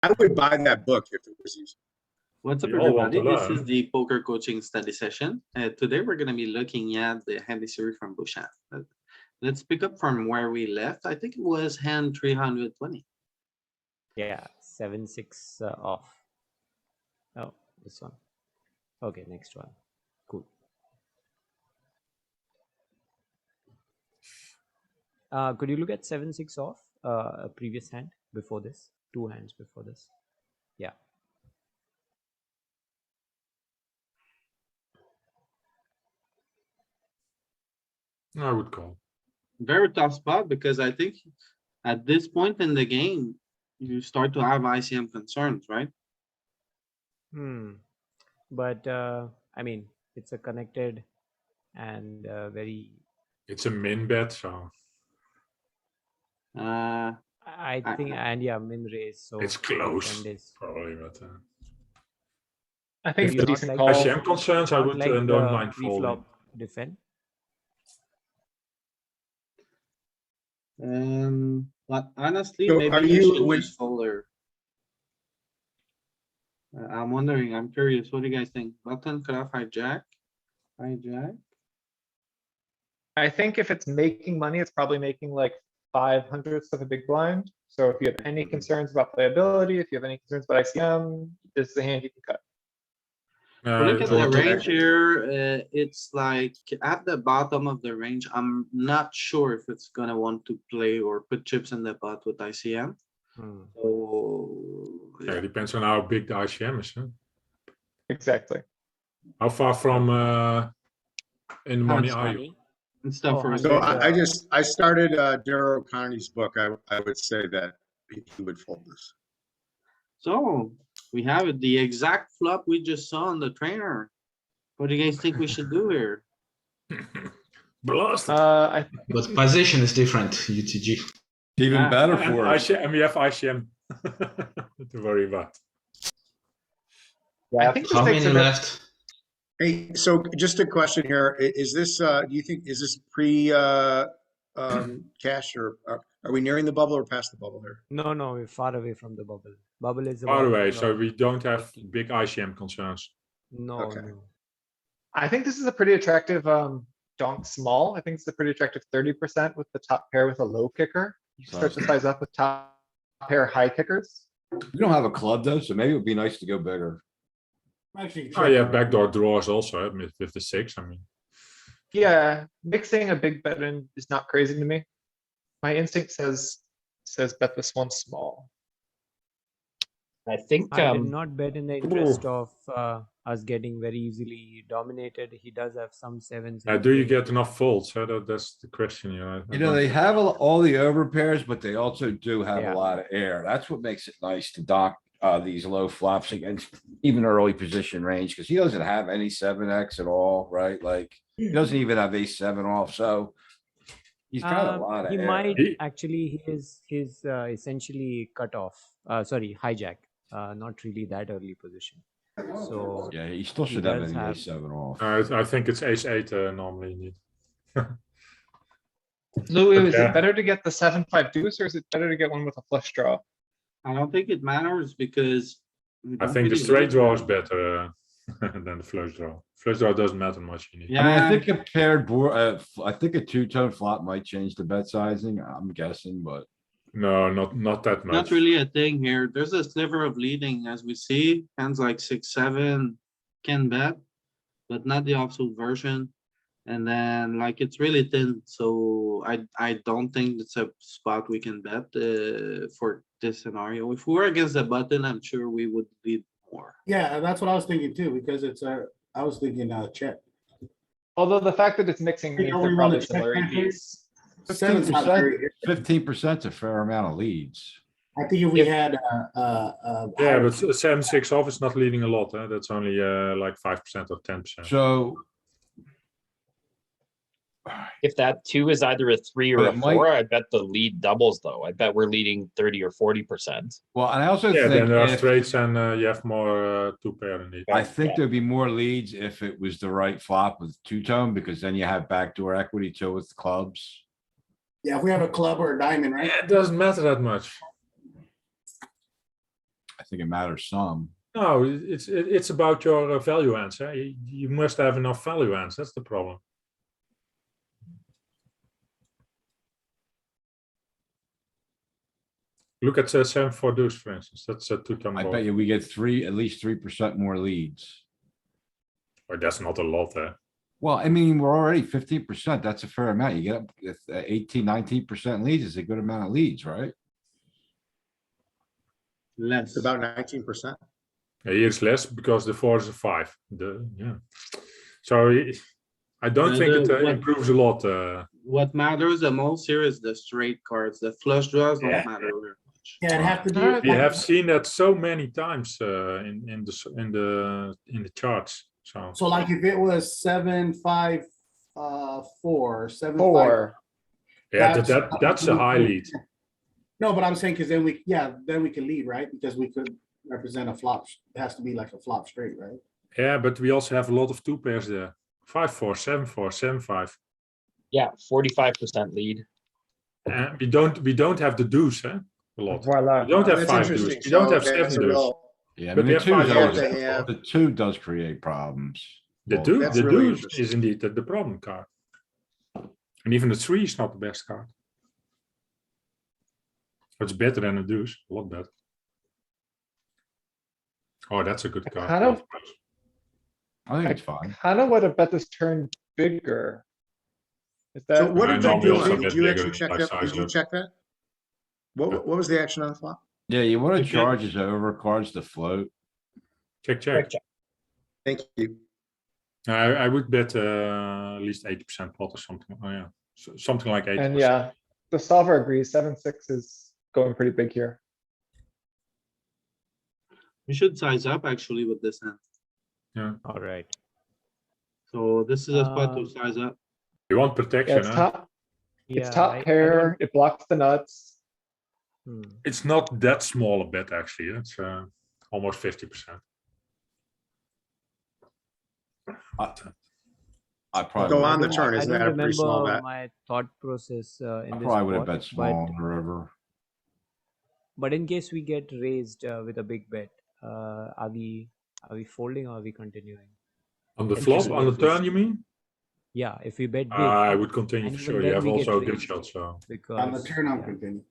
I would buy that book if it was used. What's up, We all want everybody? to This is learn. the poker coaching study session. Today we're going to be looking at the hand history from Bushan. Let's pick up from where we left. I think it was hand 320. Yeah, 7-6 off. Oh, this one. Okay, next one. Cool. Could you look at 7-6 off? A previous hand before this, 2 hands before this. Yeah. I would call. Very tough spot because I think at this point in the game, you start to have ICM concerns, right? But I mean, it's a connected and very. It's a min bet, so I think, and yeah, min raise. So it's close. hand is Probably, but I think if it's a not decent like call. ICM concerns, I not would like don't the mind folding. pre-flop defend. But honestly, So maybe are you you should with- just fold there. I'm wondering, I'm curious, what do you guys think? Button, cutoff, hijack? Hijack? I think if it's making money, it's probably making like 5/100ths of a big blind. So if you have any concerns about playability, if you have any concerns about ICM, this is a hand you can cut. Look at the Okay. range here, it's like at the bottom of the range, I'm not sure if it's gonna want to play or put chips in the pot with ICM. So, Yeah, it depends on how big the ICM is. Huh? Exactly. How far from in money are you? Money. it's tough for us. So 100, I started Darrow Connie's book. I would say that he would fold this. So, we have it, the exact flop we just saw on the trainer. What do you guys think we should do here? Blast. But position is different, UTG. Even Yeah, better And for us. ICM, and we have ICM to worry about. I think this How takes many a bit. left? Hey, so just a question here. Is this, do you think, is this pre cash or are we nearing the bubble or past the bubble here? No, we're far away from the bubble. Bubble is By the about, way, so we don't have big ICM concerns. no, Okay. no. I think this is a pretty attractive donk small. I think it's a pretty attractive 30% with the top pair with a low kicker. You can start to size up with top pair high kickers. We don't have a club though, so maybe it would be nice to go bigger. Actually, Oh yeah, backdoor draws also with the 6. I mean, Yeah, mixing a big bet in is not crazy to me. My instinct says bet this one small. I think I did not bet in the interest of us getting very easily dominated. He does have some sevens. in do you play. get enough folds? That's the question. I You know, don't they think- have all the over pairs, but they also do have Yeah. a lot of air. That's what makes it nice to dock these low flops against even early position range, because he doesn't have any 7x at all, right? Like, he doesn't even have ace 7 off, so he's got a lot of He air. might He- actually his essentially cut off. Sorry, hijack. Not really that early position. So Yeah, he still he should have does any have- ace 7 off. I think it's ace 8 normally indeed. Louis, is Yeah. it better to get the 7-5 deuce or is it better to get one with a flush draw? I don't think it matters because. we I don't think the really straight lose draw is that. better than the flush draw. Flush draw doesn't matter much. You need. I mean, I Yeah, think a paired board, I think a 2-tone flop might change the bet sizing, I'm guessing, but. No, not that much. not really a thing here. There's a sliver of leading as we see. Hands like 6-7 can bet, but not the offsuit version. And then like it's really thin, so I don't think it's a spot we can bet for this scenario. If we were against the button, I'm sure we would lead more. Yeah, that's what I was thinking too, because it's I was thinking check. Although the fact that it's mixing You means know, they're we run probably the check similar factor. EVs. 15%, 15%'s a fair amount of leads. I think if we had Yeah, but 7-6 off is not leading a lot. That's only like 5% or 10%. So. if that 2 is either a 3 or But a it might- 4, I bet the lead doubles though. I bet we're leading 30 or 40%. Well, and I also Yeah, think then there are if, straights and you have more 2-pair indeed. I think there'd be more leads if it was the right flop with 2-tone, because then you have backdoor equity too with clubs. yeah, if we have a club or a diamond, right? Yeah, it doesn't matter that much. I think it matters some. No, it's about your value hands. You must have enough value hands. That's the problem. Look at 7-4 deuce, for instance. That's a two-tone I board. bet you we get at least 3% more leads. Or that's not a lot. Well, I mean, we're already 15%. That's a fair amount. You get up with 18, 19% leads is a good amount of leads, right? Less. It's about 19%. Here's less because the 4 is a 5. So I don't think it what- improves a lot. What matters the most here is the straight cards. The flush draws don't matter very much. Yeah, it'd have to be. Alright. We have seen that so many times in the charts. So like if it was 7-5, 4, 7-5. Four. Yeah, That's- that's a high lead. No, but I'm saying because then we can lead, right? Because we could represent a flop. It has to be like a flop straight, right? Yeah, but we also have a lot of 2 pairs there. 5-4, 7-4, 7-5. Yeah, 45% lead. And we don't have the deuce, a lot. Voila. We don't have That's 5 interesting. deuce. We don't So have 7 that's a deuce. real- Yeah, I But mean, we the have two, 5 Yeah, deuce. they have- the two does create problems. The Well, deuce, That's the really deuce interesting. is indeed the problem card. And even the 3 is not the best card. It's better than a deuce, a lot better. Oh, that's a good I card. kind of- I think it's fine. Kind of would have bet this turn bigger. Is So that? what I did know you we do? also Did get you bigger actually check by that? size Did you up. check that? What was the action on the flop? Yeah, you wanna Okay. charge his over cards to float. Check, check. Thank you. I would bet at least 80% pot or something. Oh yeah, something like 80%. And yeah, the solver agrees, 7-6 is going pretty big here. We should size up actually with this hand. All right. So this is a spot to size up. You want Yeah, protection, it's huh? top, it's Yeah, top pair, it blocks the nuts. It's not that small a bet actually. It's almost 50%. I probably. Go would've- on the turn, I isn't don't that a pretty small remember bet? my thought process in I this probably would have spot, bet small on the river. but in case we get raised with a big bet, are we folding or are we continuing? On the And flop, just on the if we- turn, you mean? Yeah, if we bet big, I would continue and for even sure. You then have we get also a good raised. shot, so because On the turn, I'm yeah. continuing.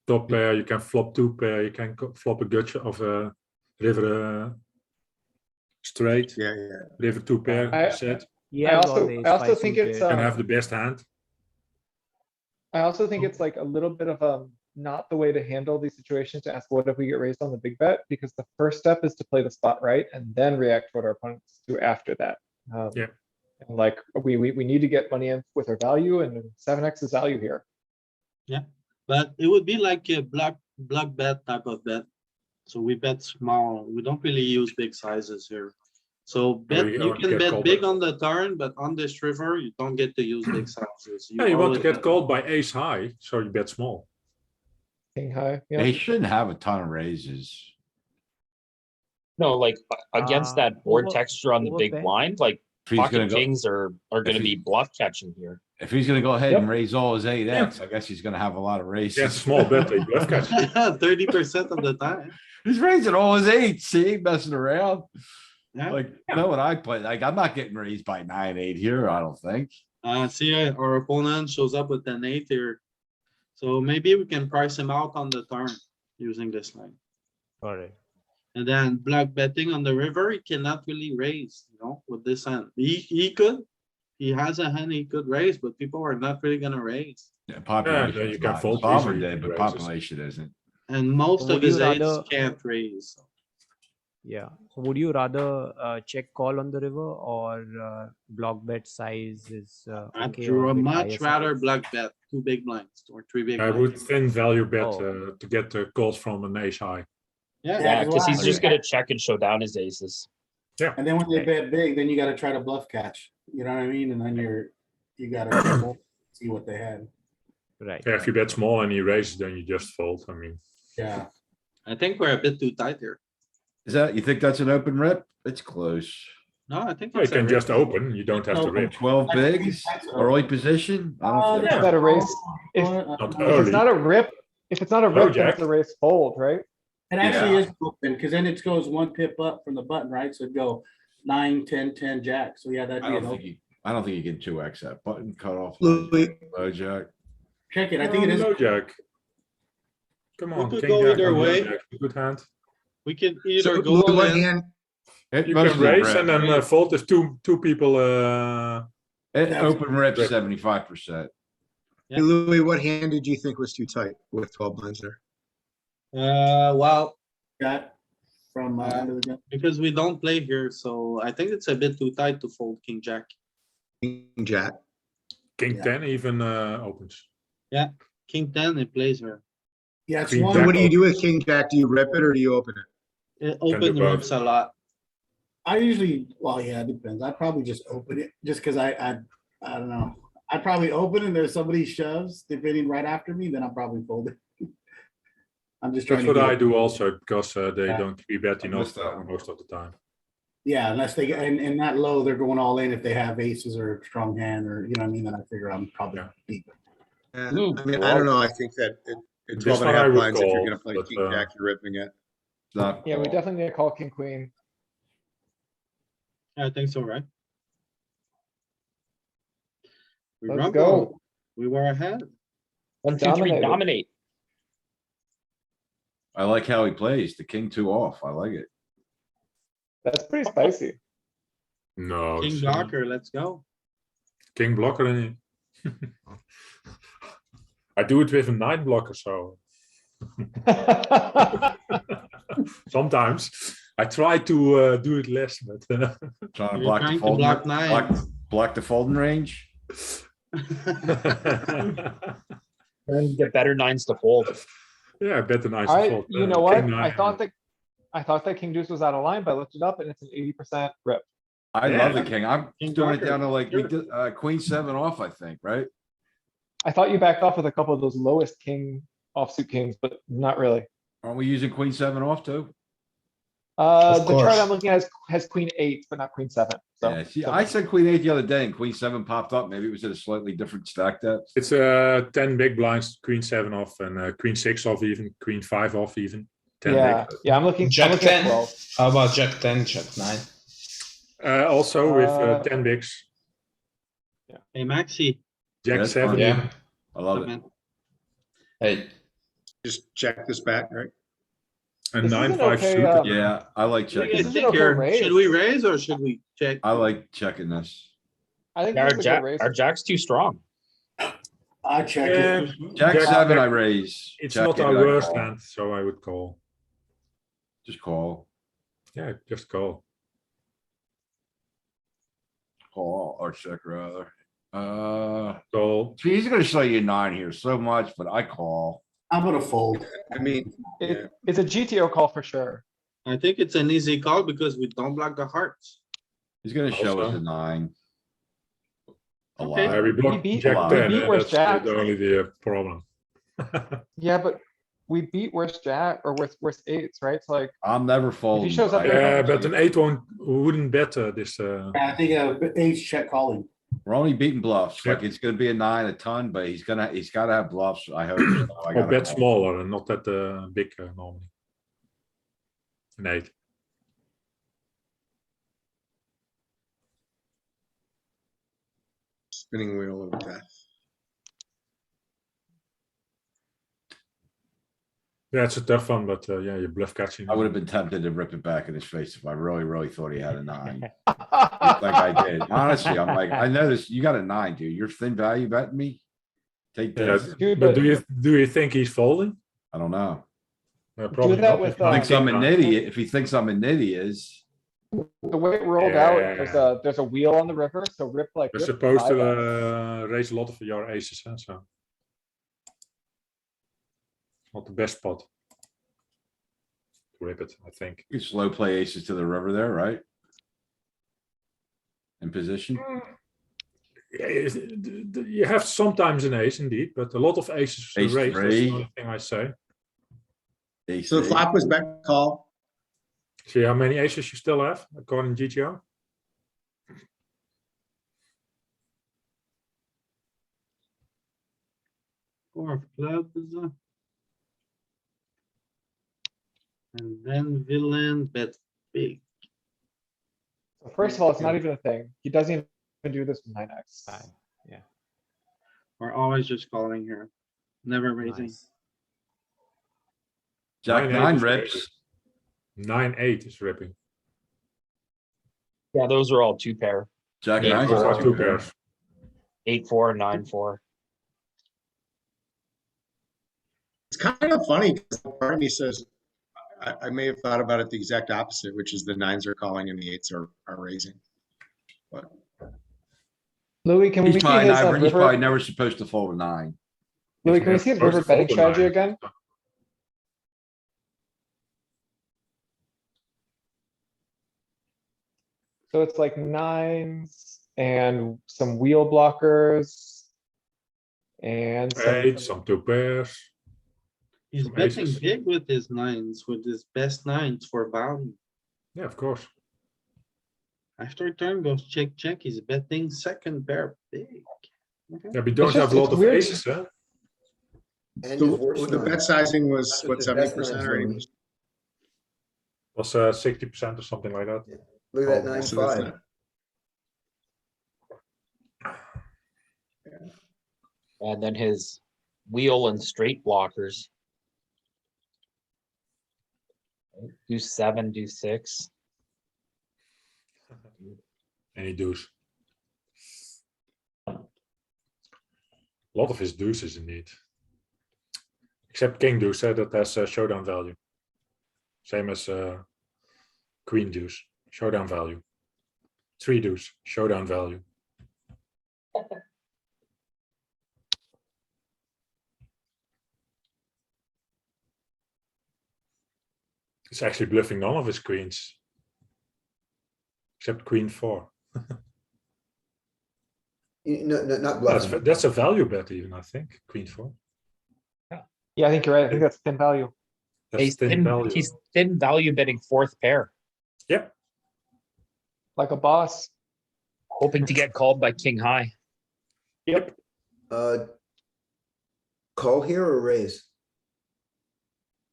top pair, you can flop 2 pair, you can flop a gut shot of a river straight, Yeah, yeah. river 2 pair I- set, He I has also- all the I also ace-5 think it's, suited. and have the best hand. I also think it's like a little bit of not the way to handle these situations to ask what if we get raised on the big bet, because the first step is to play the spot right and then react to what our opponents do after that. Yeah. And like, we need to get money in with our value, and 7x is value here. But it would be like a block bet type of bet. So we bet small. We don't really use big sizes here. So bet, you you want to can get bet called big back. on the turn, but on this river, you don't get to use big sizes. Yeah, you want to always get bet- called by ace high, so you bet small. King high, yeah. They shouldn't have a ton of raises. No, like against that board over- texture on the big overbet. blind, like If he's gonna pocket go, kings are gonna he- be bluff catching here. if he's gonna go ahead and Yep. raise all his 8x, I guess he's gonna have a lot of Yeah, raises. small bet, they bluff catch. 30% of the time. He's raising all his 8s, see, messing around. Yeah. Like, you know what I play? Like, I'm not getting raised by 9-8 here, I don't think. See, our opponent shows up with an 8 here. So maybe we can price him out on the turn using this line. All right. And then block betting on the river, he cannot really raise, with this hand. He could. He has a hand he could raise, but people are not really gonna raise. Yeah, population. you is can not. fold Solver easily did, but raises. population isn't. And most So of would you his eights rather- can't raise. Yeah. So would you rather check call on the river or block bet size is I okay? drew or a with much higher rather size? block bet, 2 big blinds or 3 big I blinds. would thin value bet Oh. to get the calls from an ace high. Yeah, Yeah, because he's why? just gonna check and show down his aces. And then when they Okay. bet big, then you gotta try to bluff catch, you know what I mean? And then you gotta see what they had. Right. Yeah, if you bet small and he raises, then you just fold. I mean, Yeah. I think we're a bit too tight here. You think that's an open rip? It's close. No, I think you it's a can rip. just open. You don't have to Open. rip. 12 bigs, early position? I don't think. Yeah, better raise. If Not if early. it's not a rip, If it's not a Hello, rip, then it's Jack. a raise fold, right? It actually Yeah. is open, because then it goes one pip up from the button, right? So it'd go 9, 10, 10, jack. So yeah, that'd I be don't an think open. I don't think you can 2x that button cut off. Louis, Low jack. Check it. I think it is. Low jack. Come We on, could king go jack either or low way. jack. Good hand. We could so either go Louis, all what in. hand? It You can mostly raise rip. and then fold if two people. It That's- open rip Rip. 75%. Hey, Louis, what hand did you think was too tight with 12 blinds there? Well, Got from under the gun. because we don't play here, so I think it's a bit too tight to fold king jack. King jack. King Yeah. 10 even opens. King 10, it plays her. Yeah, it's Queen one. So jack what do you do with king jack? Do you rip it or do you open it? It Can do open both. rips a lot. I usually, well, yeah, it depends. I probably just open it just because I don't know. I probably open and there's somebody shoves depending right after me, then I'll probably fold it. I'm just trying That's to what get I it. do also because they Yeah. don't bet enough missed that one. most of the time. Yeah, unless they get and that low, they're going all in if they have aces or strong hand or you know what I mean. Then I figure I'm probably Yeah. deep. Ooh, I mean, I don't know. I think that at This 12 and a one I half would blinds, if you're call, gonna play but, king jack, you're ripping it. Not Yeah, we call. definitely need to call king, queen. I think so, right? We Let's rumble. go. We were ahead. 1, 2, 3, Dominated. dominate. I like how he plays the king 2 off. I like it. That's pretty spicy. No, King it's blocker, let's go. king blocker. In it. I do it with a 9 blocker, so sometimes I try to do it less, but Trying to You're block trying the to folding. block nine. Block the folding range. And get better nines to fold. yeah, better nice. You know what? I thought that king deuce was out of line, but I looked it up and it's an 80% rip. I Yeah. love the king. I'm King doing it blocker, down to like, we sure. did, queen 7 off, I think, right? I thought you backed off with a couple of those lowest king offsuit kings, but not really. Aren't we using queen 7 off too? The chart course. I'm looking at has queen 8, but not queen 7. So Yeah, see, I said queen 8 the other day and queen 7 popped up. Maybe it was at a slightly different stack depth. It's 10 big blinds, queen 7 off, and queen 6 off, even queen 5 off, even 10 yeah, big. yeah, I'm looking Jack at 10. 12. How about Jack 10, Jack 9? Also with Uh, 10 bigs, Hey, Maxi. jack That's 7. fine. even. Yeah. I love it. man. Hey, Just check this back, right? And This is 9 an 5 okay, suited. Yeah, I like What do you checking. This guys is this. an think okay here? raise. Should we raise or should we check? I like checking this. I think Our this is a good raise. jack's too strong. I check Yeah, it. Jack Jack- 7, I raise. it's Jack not 8, our I worst call. hand, so I would call. Just call. Yeah, just call. Call or check rather. Call. See, he's gonna show you 9 here so much, but I call. I'm gonna fold. I mean, It's a GTO call for sure. I think it's an easy call because we don't block the hearts. He's gonna show us Also. a 9. A Okay. lot. We block beat- jack we 10, beat worse that's jacks. only the problem. Yeah, but we beat worse jack or worse eights, right? It's like, I'm never folding. shows up I- there- Yeah, but an 8 wouldn't bet this. I think ace check calling. We're only beating bluffs. Yeah. Like, it's gonna be a 9 a ton, but he's gotta have bluffs. I hope. so. I Or gotta bet call. smaller and not that big normally. An 8. spinning wheel of death. Yeah, it's a tough one, but yeah, you're bluff catching. I would have been tempted to rip it back in his face if I really thought he had a 9. Like I did. Honestly, I'm like, I noticed you got a 9, dude. You're thin value betting me. Take Yeah, this. Dude, but but- do you think he's folding? I don't know. Probably that not. with, If not, Thinks I'm a king nine. nitty. If he thinks I'm a nitty, he is. the way it rolled out, Yeah. there's a wheel on the river, so rip like. You're rip supposed five to X. raise a lot of your aces, huh? So not the best spot to rip it, I think. You slow play aces to the river there, right? In position. Yeah, you have sometimes an ace indeed, but a lot of aces Ace raised. That's three. the only thing I say. Ace So the eight. flop was bet call. See how many aces you still have according to GTO? Four of clubs. And then villain bet big. So first of all, it's not even a thing. He doesn't even do this with 9x. Bad. Yeah, We're always just calling here, never raising. nice. Jack 9-8 nine is rips. 9-8 is ripping. Yeah, those are all two pair. Jack Yeah, nine. those are Two pairs. 8-4, 9-4. It's kind of funny because part of me says, I may have thought about it the exact opposite, which is the nines are calling and the eights are raising. But Louis, can we He's see probably his never, he's probably river? never supposed to fold a nine. Louis, can we Yeah, see his supposed river to fold betting the strategy nine. again? So it's like nines and some wheel blockers. And some, 8, some two pairs. He's Some betting aces. big with his nines, with his best nines for value. Yeah, of course. After turn goes check, check, he's betting second pair big. Okay. Yeah, we don't just- have a lot it's of weird. aces, huh? And his the, worst the bet nine. sizing was That's what, his best 70% nines, or Louis. 80%? Was 60% or something like that. Look at that Oh, nine, so that's five. not- And then his wheel and straight blockers. Do 7, do 6. Any deuce. A lot of his deuces indeed. Except king deuce, that has showdown value. Same as queen deuce, showdown value. 3 deuce, showdown value. He's actually bluffing none of his queens. Except queen 4. No, not bluffing. That's a value bet even, I think, queen 4. yeah, I think you're right. I think that's thin value. That's He's thin value. he's thin value betting fourth pair, Yep. Like a boss. hoping to get called by king high. Yep. Call here or raise?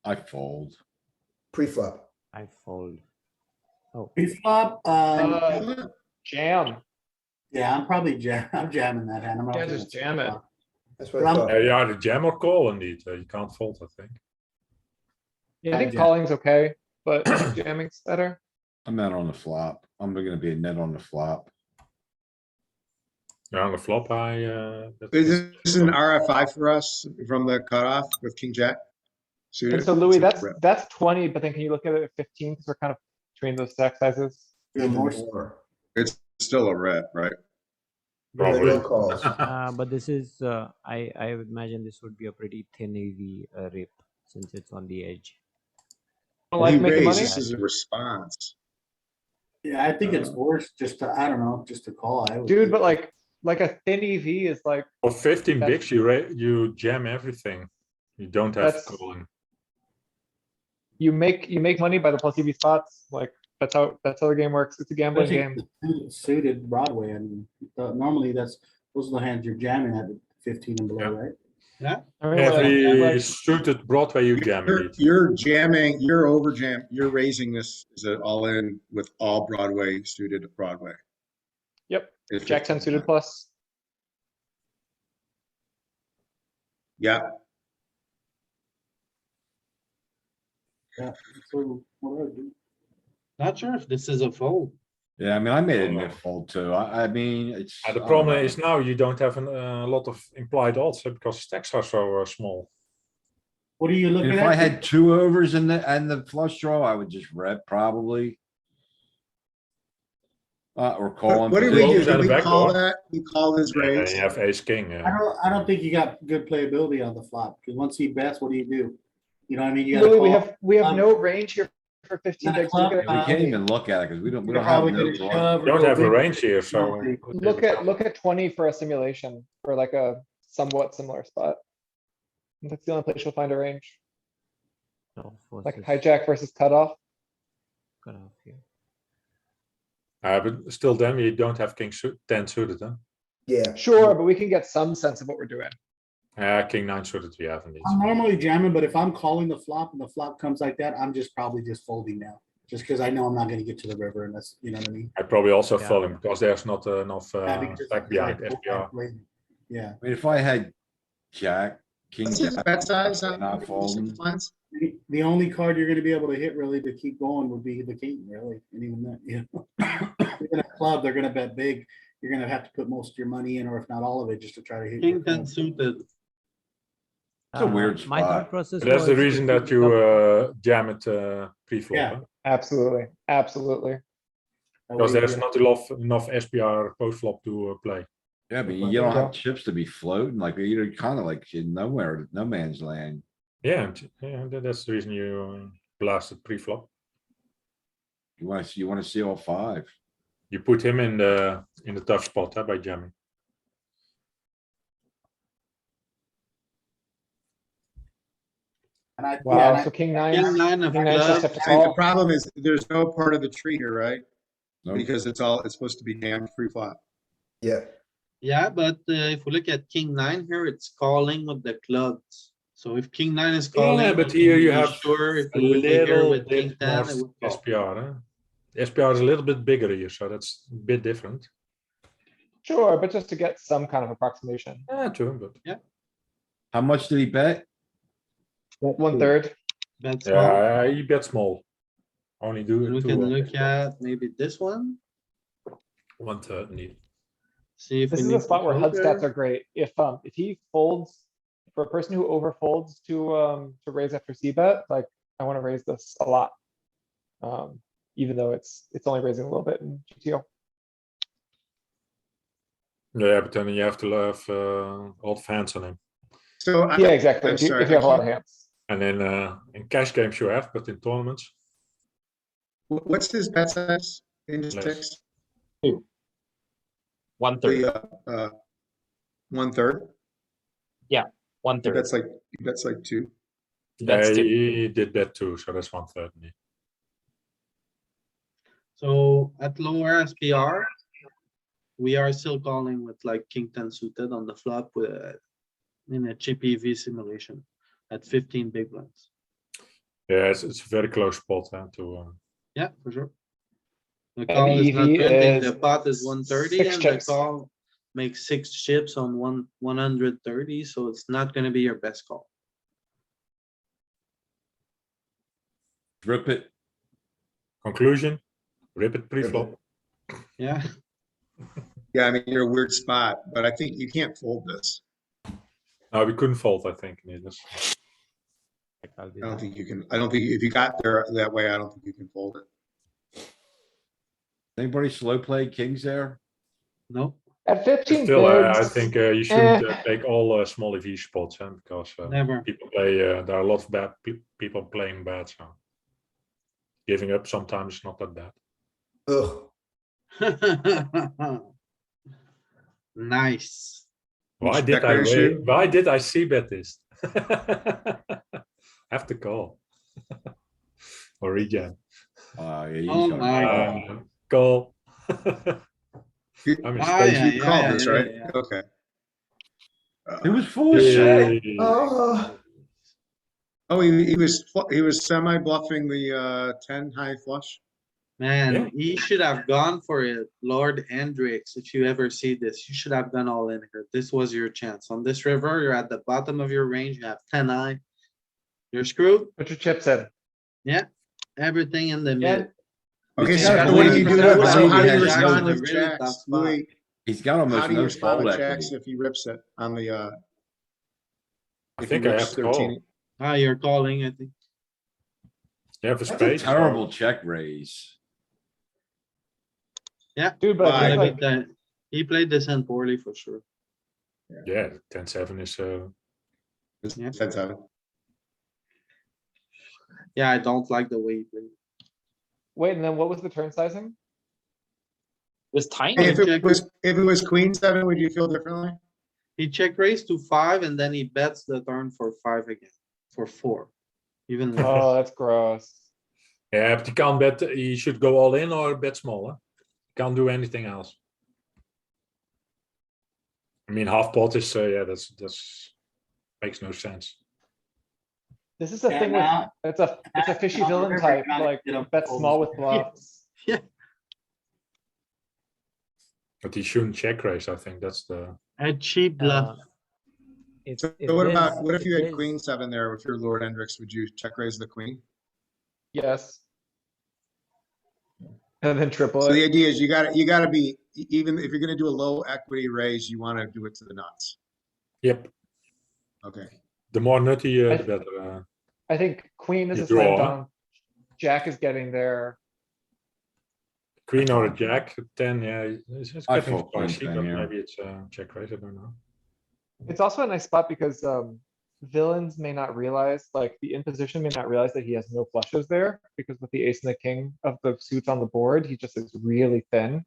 I fold. Pre-flop. I fold. Oh, Pre-flop, Jam. yeah, I'm probably I'm jamming that hand. I'm not Yeah, gonna just jam it. flop. That's what I But thought. You either jam or call indeed. You can't fold, I think. Yeah, I think jam. calling's okay, but jamming's better. I'm out on the flop. I'm gonna be a net on the flop. Yeah, on the flop, Is this an RFI for us from the cutoff with king jack? And Suited? so Louis, It's a rip. that's 20, but then can you look at it at 15? Because we're kind of between those stack sizes. Yeah, more It's still a rip, right? Probably. No calls. but this is I would imagine this would be a pretty thin AV rip since it's on the edge. Don't Well, he like making raised, money? this is a response. Yeah, I think it's worse just to, I don't know, just to call. I would Dude, think. but like a thin EV is like, For 15 That's- bigs, you jam everything. You don't have That's- calling. you make money by the plus EV spots. Like, that's how the game works. It's a gambling game. Especially suited Broadway, I mean, normally those are the hands you're jamming at 15 and below, Yeah. right? I mean, Every suited Broadway, you jam You're, indeed. you're jamming, you're over jam, you're raising this is an all in with all Broadway suited Broadway. Yep, It's Jack 10 suited 15%. plus. Yeah, Yeah. So, what do I do? Not sure if this is a fold. Yeah, I mean, I made a net fold too. I mean, it's. The I don't problem know. is now you don't have a lot of implied odds because stacks are so small. What are you And looking if at? I had 2 overs in the flush draw, I would just rep probably. Or call. what in did we do? Overs position. and Did a we call backdoor. that? We called his And then raise. you have ace king. I don't think you got good playability on the flop, because once he bets, what do? You know what I mean? You gotta Louis, call. we have um, no range here for 15 not a bigs. Look club, at We it. can't even look at it because we You're don't have probably no. gonna draw. shove or You don't go have a big. range here, so. Look at 20 for a simulation for like a somewhat similar spot. That's the only place you'll find a range, No, like versus hijack versus cutoff. cutoff here. But still, then you don't have king 10 suited, huh? Yeah. Sure, but we can get some sense of what we're doing. King nine suited we have indeed. I'm normally jamming, but if I'm calling the flop and the flop comes like that, I'm just probably just folding now. Just because I know I'm not gonna get to the river unless, you know what I mean? I probably also Yeah. folding because there's not enough Yeah, because stack it's behind like SPR. Yeah. I mean, if I had Jack, King What's his Jack, bet size I'm on not six folding. blinds? The only card you're gonna be able to hit really to keep going would be the king, really, and even that, you know. Even a club, they're gonna bet big. You're gonna have to put most of your money in, or if not all of it, just to try to hit your King ten club. suited. It's a weird My thought spot. process But that's the was reason to that you jam it pre-flop. Yeah. Huh? Absolutely, absolutely. That Because way there's you- not enough SPR post-flop to play. Yeah, but Well, you don't there you have go. chips to be floating, like you're kind of like in nowhere, no man's land. Yeah, that's the reason you blasted pre-flop. You wanna see all five. You put him in the tough spot by jamming. And I, Wow, yeah, so king nine, King nine of king nine just clubs. have to I think the call. problem is there's no part of the tree here, right? Nope. Because it's supposed to be jammed free flop. Yeah, Yeah, but if we look at king nine here, it's calling with the clubs. So if king nine is calling. Yeah, but can here you be have sure if a we would be here little with king bit 10, more it would call. SPR. Huh? The SPR is a little bit bigger here, so that's a bit different. Sure, but just to get some kind of approximation. Yeah, true, but How much did he bet? 1/3. Bet small. yeah, you bet small. Only do We two can of look it. at maybe this one, 1/3 indeed. see if we This is need a to spot where HUD filter. stats are great. If he folds, for a person who overfolds to raise after C bet, like, I wanna raise this a lot. Even though it's only raising a little bit in GTO. Yeah, but then you have to have a lot of hands on him. So Yeah, exactly. I'm If you sorry, if you have a lot of can't- hands. And then in cash games you have, but in tournaments, What's his bet size in Less. six? 1/3. The 1/3? He 1/3. bets like two. That's two. he did bet too, so that's 1/3 indeed. So at lower SPR. We are still calling with like king ten suited on the flop with in a chippy V simulation at 15 big blinds. Yeah, it's a very close spot to. Yeah, for sure. The And call is not EV printing, the is pot is 130 6 and the chips. call makes 6 chips on 130, so it's not gonna be your best call. Rip it. Conclusion, rip it pre-flop. Yeah, Yeah, I mean, you're a weird spot, but I think you can't fold this. No, we couldn't fold, I think. Needless. I'll be I don't there. think you can, I don't think if you got there that way, I don't think you can fold it. Anybody slow play kings there? no, At 15 Still, I bigs, think you shouldn't eh. take all small EV spots, because never. people play. There are a lot of bad people playing bad, so giving up sometimes is not that bad. ugh, Nice. Why Check did I raise you? Why did I see bet this? Have to call or regen. Yeah, he's Oh gonna my call. Call. You- I'm in Ah, space. yeah, You called yeah, this, yeah, right? yeah. Okay. It was full of shit. Yay. oh, Oh, he was semi bluffing the 10 high flush. Man, Yeah. he should have gone for it, Lord Hendricks. If you ever see this, you should have gone all in here. This was your chance. On this river, you're at the bottom of your range, you have 10 high. You're screwed. Put your chips in. Everything in the Yeah. mid. Okay, He's so got what do almost you do? no So how do you fold respond equity. with Really tough jacks? spot. Louis, He's got how almost do you no respond fold with jacks equity. if he rips it on the I if he think I rips have to call. Ah, you're calling, I think. You have a That's a spade. so- terrible check raise. Dude, but I Why? think Yeah, like, but, he played this hand poorly for sure. Yeah, 10-7 is. It's Yeah. 10-7. Yeah, I don't like the way he played. wait, and then what was the turn sizing? It was tiny. If it was queen 7, would you feel differently? He check raised to 5 and then he bets the turn for 5 again, for 4. Even worse. Oh, that's gross. Yeah, but you can't bet. You should go all in or bet smaller. Can't do anything else. I mean, half pot is yeah. That's makes no sense. This is the Yeah, thing with, now- it's a fishy now villain remember, type, you gotta like get up bet full small with display. bluffs. But he shouldn't check raise, I think that's the, A cheap bluff. If, So if what there's- about, what if you had there's- queen seven there with your Lord Hendricks? Would you check raise the queen? Yes. And then triple So the it. idea is you gotta be, even if you're gonna do a low equity raise, you wanna do it to the nuts. yep, Okay. the more nutty, I- the better. I think queen is You a slam draw. dunk. Jack is getting there. Queen or a jack, 10, yeah, it's I getting fold queen spicy, 10 but here. maybe it's check raise, I don't know. It's also a nice spot because, villains may not realize, like the imposition may not realize that he has no flushes there, because with the ace and the king of the suits on the board, he just is really thin.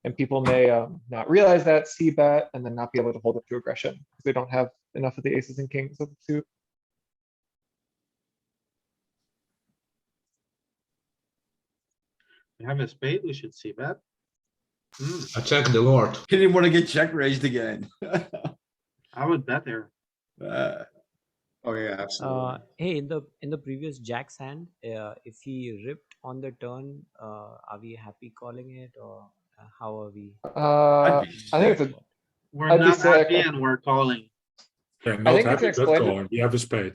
And people may, not realize that, see bet, and then not be able to hold up to aggression, because they don't have enough of the aces and kings of the suit. We have a spade, we should see that. I check the Lord. He didn't wanna get check raised again. I would bet there. Oh, yeah, absolutely. Hey, in the previous Jack's hand, if he ripped on the turn, are we happy calling it, or how are we? I think it's a, We're I'd be not sick. happy and we're calling. Yeah, not think it's happy, but exploited. calling, we have a spade.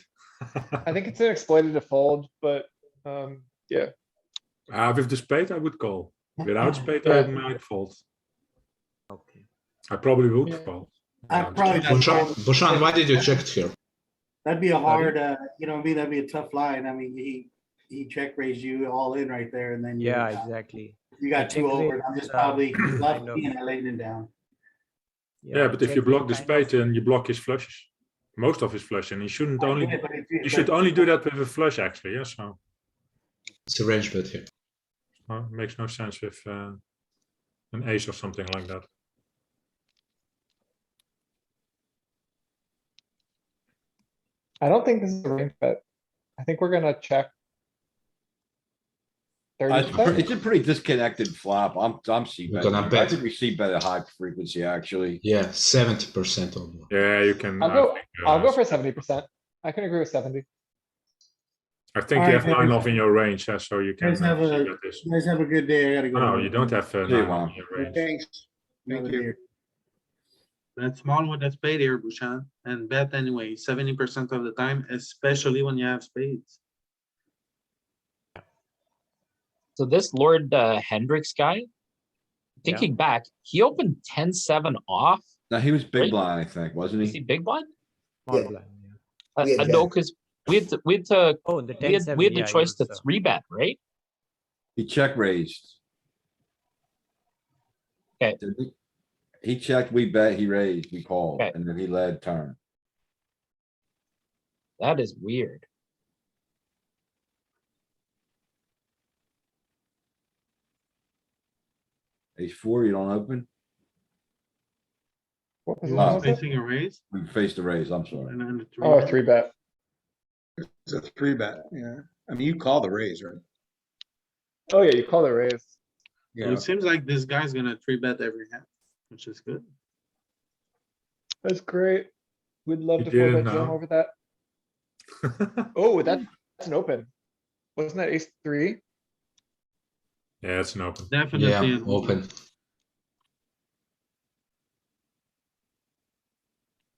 I think it's an exploitative fold, but, yeah. With the spade, I would call. Without spade, Yeah. I might fold. Okay. I probably would Yeah. fold. I'd probably just Bushan, fold. Bushan, why did you check here? That'd be a hard, you know, what I mean, that'd be a tough line. I mean, he check raised you all in right there and then Yeah, exactly. you got check two over. raise, I'm just probably kind left of- and I laid it down. Yeah, but if you check block the raise kind of- spade, then you block his flushes. Most of his flushes, and he shouldn't I only, get it, but if you should only do that with a flush, actually, yeah, so. It's a range bet here. It makes no sense with an ace or something like that. I don't think this is a range bet. I think we're gonna check. It's 30%. a pretty disconnected flop. I'm C We're betting. gonna I bet. think we see bet at high frequency, actually. Yeah, 70% or more. Yeah, you can. I'll go for 70%. I can agree with 70. I think you have Alright, 9 off in your range, so you can Guys have see a- that this. You guys have a good day. I gotta go. No, you don't have See you, 9 off Juan. in your range. Thanks. Thank Another you. beer. Bet small with a spade here, Bushan, and bet anyway, 70% of the time, especially when you have spades. So this Lord Hendricks guy, thinking back, he opened 10-7 off. Now, he was big Right. blind, I think, wasn't Is he he? big blind? Small Yeah. blind, yeah. Yeah, No, yeah. because we had to Oh, the we 10-7, had the yeah, he choice to was, 3-bet, right? He check raised. Okay. Didn't he? He checked, we bet, he raised, we called, Okay. and then he led turn. That is weird. Ace four, you don't open? What He position Oh. was was it? facing a raise We faced the raise, I'm sorry. and then a Oh, three. 3-bet. It's a 3-bet, yeah. I mean, you call the raise, right? Oh, yeah, you call the raise. So Yeah. it seems like this guy's gonna 3-bet every hand, which is good. That's great. We'd love You to didn't fold that jam know. over that. Oh, that's an open. Wasn't that ace 3? Yeah, it's an open. Definitely. Yeah, an open.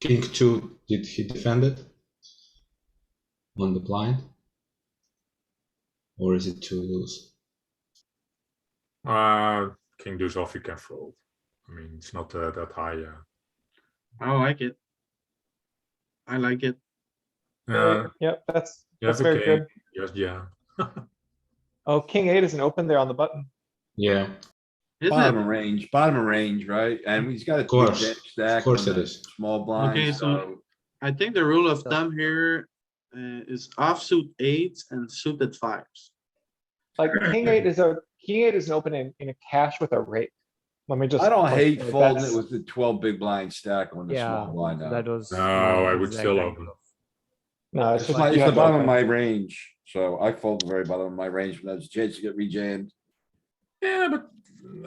King two, did he defend it? On the blind? Or is it too loose? King deuce off, you can fold. I mean, it's not that high. I like it. I like it. Yep, that's You have a very king, good. just yeah. Oh, king 8 is an open there on the button. Yeah, Is Bottom it? of range, right? And he's got a course. big stack. Of course on it the is. Small blind, Okay, so- so I think the rule of So- thumb here is offsuit eights and suited fives. Like king 8 is an open in a cash with a rake. Let me just. I don't like, hate like, folding that's- it with the 12 big blind stack on the Yeah, small blind. that though. was. No, my I would exact still idea open. of- No, it's It's just. my, you it's the have to bottom of open. my range, so I fold the very bottom of my range, when there's a chance to get rejammed. Yeah, but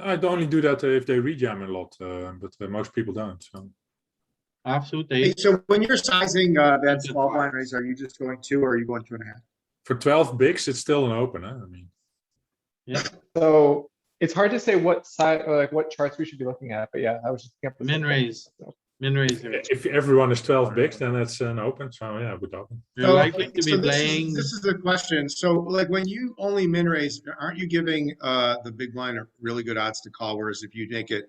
I'd only do that if they rejam a lot, but most people don't. So Offsuit Hey, eight. so when you're sizing that Good small five. blind raise, are you just going 2 or are you going 2.5? For 12 bigs, it's still an open, huh? I mean, So it's hard to say what side, or like what charts we should be looking at, but yeah, I was just. looking up the Min same thing. raise. Min raise here. if everyone is 12 bigs, then it's an open. So yeah, I would open. You're So, likely to so be this playing. is the question. So like when you only min raise, aren't you giving the big blind a really good odds to call? Whereas if you make it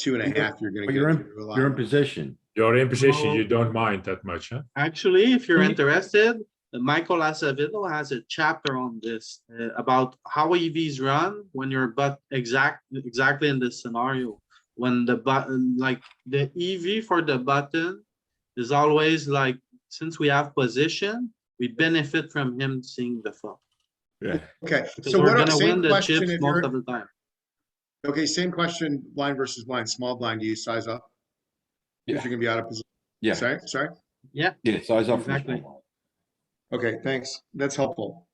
2.5, you're gonna But get you're into a lot. in position. You're in position, you No. don't mind that much, huh? Actually, if you're Mhm. interested, Michael Acevedo has a chapter on this about how EVs run when you're exactly in this scenario. When the button, like the EV for the button is always like, since we have position, we benefit from him seeing the flop. Yeah. Okay, Because so we're what, gonna win same the question chips if most you're, of the time. okay, same question, blind versus blind, small blind, do you size up? Yeah. Because you're gonna be out of position. Yeah, Sorry? Yeah, yeah, size up from the Exactly. small Okay, thanks. That's helpful.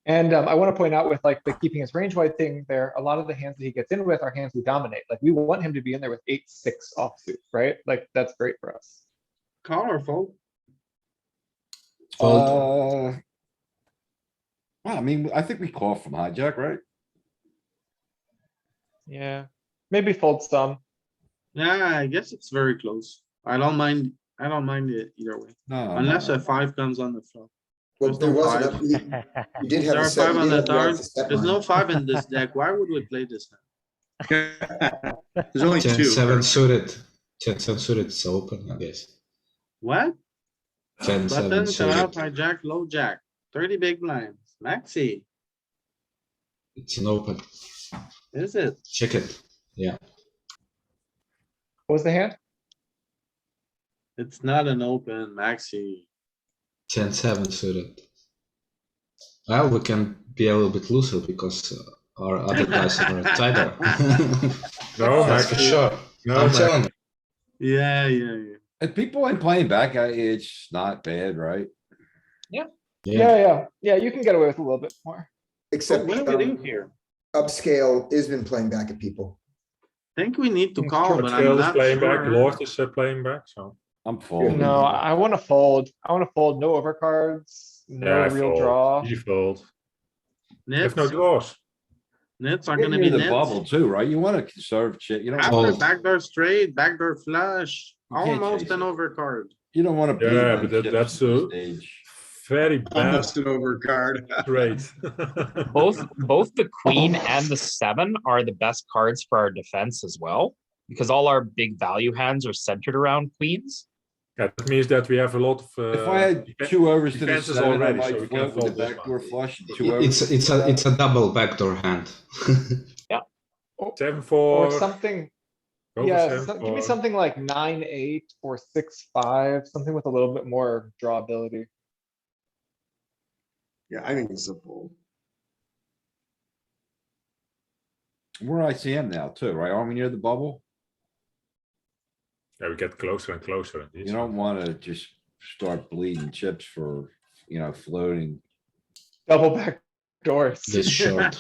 And I want to point out with like the keeping his range wide thing there, a lot of the hands that he gets in with are hands we dominate. Like we want him to be in there with 8-6 offsuit, right? Like that's great for us. call or fold. Fold. Well, I mean, I think we call from hijack, right? Yeah, maybe fold some. Yeah, I guess it's very close. I don't mind it either way, No, unless no. a 5 comes on the flop. Well, There's there no wasn't, five. you did Is have there a a set, 5 you on did the have the odds turn? to step There's no mine. 5 in this deck. Why would we play this hand? There's only 10 2. 7 suited. 10 7 suited, it's open, I guess. What? 10 7 Button, cutoff, suited. hijack, low jack, 30 big blinds, maxi, It's an open. is it? Check it. Yeah. What was the hand? It's not an open, maxi. 10 7 suited. Well, we can be a little bit looser because our other guys are tighter. No, That's for Maxi. sure. No, I'm Maxi. telling you. Yeah. If people ain't playing back, it's not bad, right? Yeah. Yeah, you can get away with a little bit more. So Except what do we do here? upscale has been playing back at people. Think we need to It's call, true. but I'm Scale is not playing back, sure. Lord is playing back, so. I'm folding. No, I want to fold. I want to fold. No overcards. No Yeah, real fold. draw. Easy fold. Nits, Have no draws. nits are Getting gonna near be the bubble nits. too, right? You wanna conserve shit. You don't, After Fold. backdoor straight, backdoor flush, You can't almost chase an it. overcard. you don't wanna bleed. Yeah, them but chips that's at this a stage. very bad Almost an overcard. trade. Both the queen and the 7 are the best cards for our defense as well, because all our big value hands are centered around queens. Yeah, that means that we have a lot of. If I had 2 overs to the defenses 7, I already, so might we can float with fold the this backdoor one. flush and 2 overs. It's a double backdoor hand. 7 Or 4. something. go for Yeah, 7 give me 4. something like 9-8 or 6-5, something with a little bit more draw ability. Yeah, I think it's a fold. We're ICM now too, right? Aren't we near the bubble? Yeah, we get closer and closer. Indeed, You so. don't wanna just start bleeding chips for, floating. Double back doors. This short.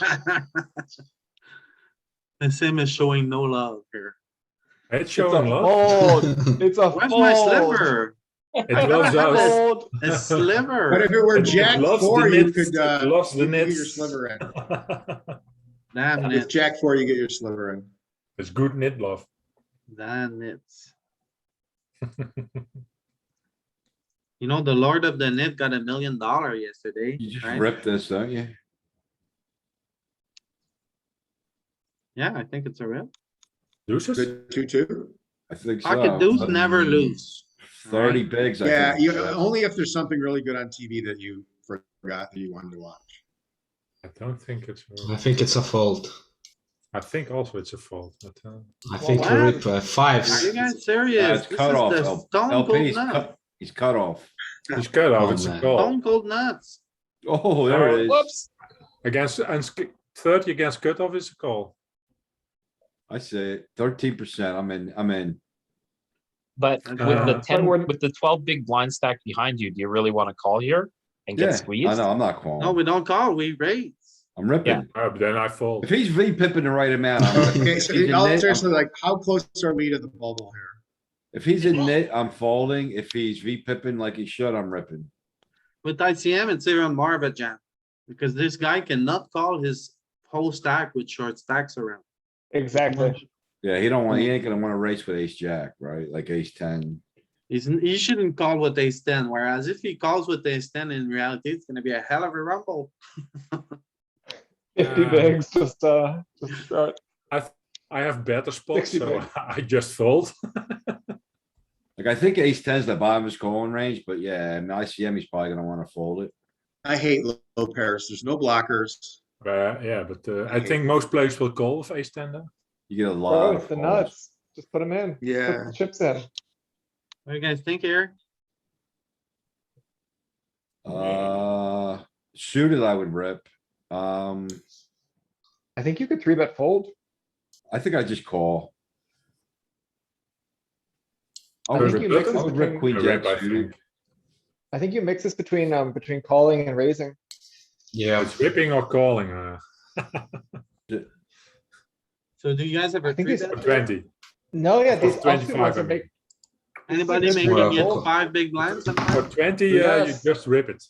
The sim is showing no love here. It's It's a showing love. fold. It's a Where's my fold. sliver? It I loves gotta have us. Fold. A sliver. But if it were It Jack loves the 4, you nits, could, it loves the you get your nits. sliver in. Damn With nits, Jack 4, you get your sliver in. It's good nit love. damn nits. You know, the Lord of the Nit got $1 million yesterday, You just right? rip this, don't you? Yeah, I think it's a rip. Deuces? Good 2-2. I think so. Pocket deuce never lose. 30 bigs. I Yeah, think you, it's a rip. only if there's something really good on TV that you forgot that you wanted to watch. I don't think it's. I think it's a fold. I think also it's a fold. But, I think what? you rip Are fives. you guys serious? It's This cut is off. the stone LP, cold he's nut. cut, he's cut off. he's cut off. Oh, It's a man. call. Stone cold nuts. Oh, there it is. Whoops. Against and 30 against cutoff is a call. I say it. 13%. I'm in. But with Uh, the 10, we're- with the 12 big blind stacked behind you, do you really want to call here and get Yeah, squeezed? I know, I'm not No, calling. we don't call, we raise. I'm ripping. But then I fold. If he's V-pipping the right amount, I'm ripping. Okay, If so he's in all nit, seriously, I'm- like, how close are we to the bubble here? if he's in nit, I'm folding. If he's V-pipping like he should, I'm ripping. With ICM, it's even more of a jam. Because this guy cannot call his whole stack with short stacks around. Exactly. Yeah, he ain't gonna wanna race with ace jack, right? Like ace ten. He shouldn't call with ace ten, whereas if he calls with ace ten, in reality, it's gonna be a hell of a rumble. 50 bigs, just start. I have better spots, 60 so big. I just fold. Like, I think ace ten's the bottom of his calling range, but yeah, in ICM, he's probably gonna wanna fold it. I hate low pairs. There's no blockers. Yeah, but I think most players will call with ace ten though. You get a lot Bro, of it's the calls. nuts. Just put them in. Put Yeah. the chips in. What do you guys think here? Suited, I would rip. I think you could 3-bet fold. I think I just call. I Rip think you it. mix I this would rip between, queen A jack rip, I suited. think. I think you mix this between calling and raising. Yeah, It's ripping or calling. So do you guys have I a think three these- bet? For 20. No, yeah, For these offsuit 25, ones I are mean. make. Anybody This is making Well, it cool. 5 big blinds For sometimes? 20, Yes. you just rip it.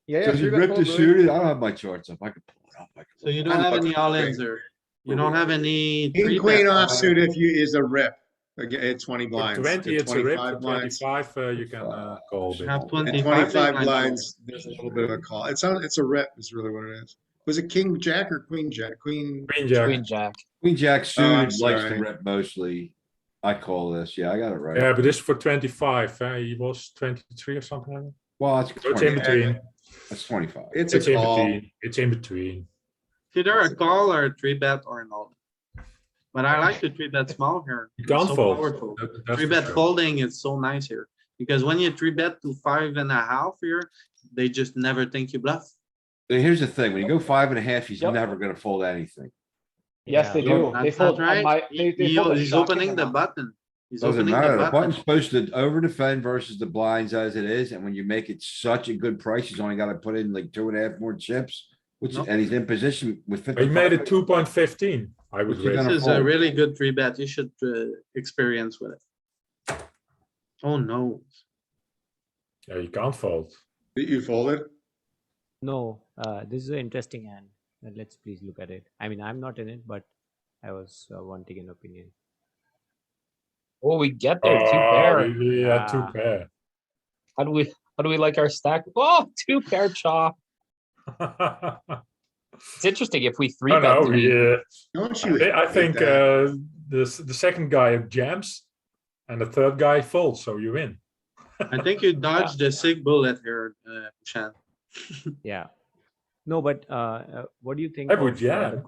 Yeah, So yeah. if you 3-bet rip the fold, Louis. suited, I don't have my charts up. I could pull it up. I could So you pull it don't up. have any all-ins there. You don't have any. King, three queen bets. offsuit if you, is a rip. Again, at 20 For blinds. 20, At it's a rip. For 25 blinds. 25, you can call a bit. Have At 25 25 big blinds, there's a little bit of a call. It's a rip is really what it is. Was it king jack or queen jack? Queen. Queen jack. Queen jack. Queen jack I'm suited likes to sorry. rip mostly. I call this. Yeah, I got it right. Yeah, but this is for 25. He was 23 or something like that. Well, that's So it's in 25. between. That's 25. It's It's a in call. between. It's in between. It's either a call or a three bet or an all. But I like to three bet small here. You can't So fold. powerful. That's Three for bet sure. folding is so nice here, because when you three bet to 5.5 here, they just never think you bluff. Here's the thing, when you go 5.5, he's Yep. never gonna fold anything. Yes, they Yeah. do. They That's fold not on right. my, they fold a He's shocking opening the amount. button. He's Doesn't opening matter. the The button. button's supposed to over defend versus the blinds as it is, and when you make it such a good price, he's only gotta put in like 2.5 more chips. Which, Nope. and he's in position with But he made 55. it 2.15. I would What's he rate. gonna This is a fold? really good three bet. You should experience with it. Oh no. Yeah, you can't fold. You folded? No, this is an interesting hand. Let's please look at it. I mean, I'm not in it, but I was wanting an opinion. Oh, we get there, two Oh, pair. we had two Ah. pair. How do we like our stack? Oh, two pair chop. It's interesting if we three Oh bet. no, three- Don't you? I hate think that? the second guy jams and the third guy folds, so you win. I think you dodged the sig bullet here, Bushan. Yeah. No, but what do you think I of would the jam.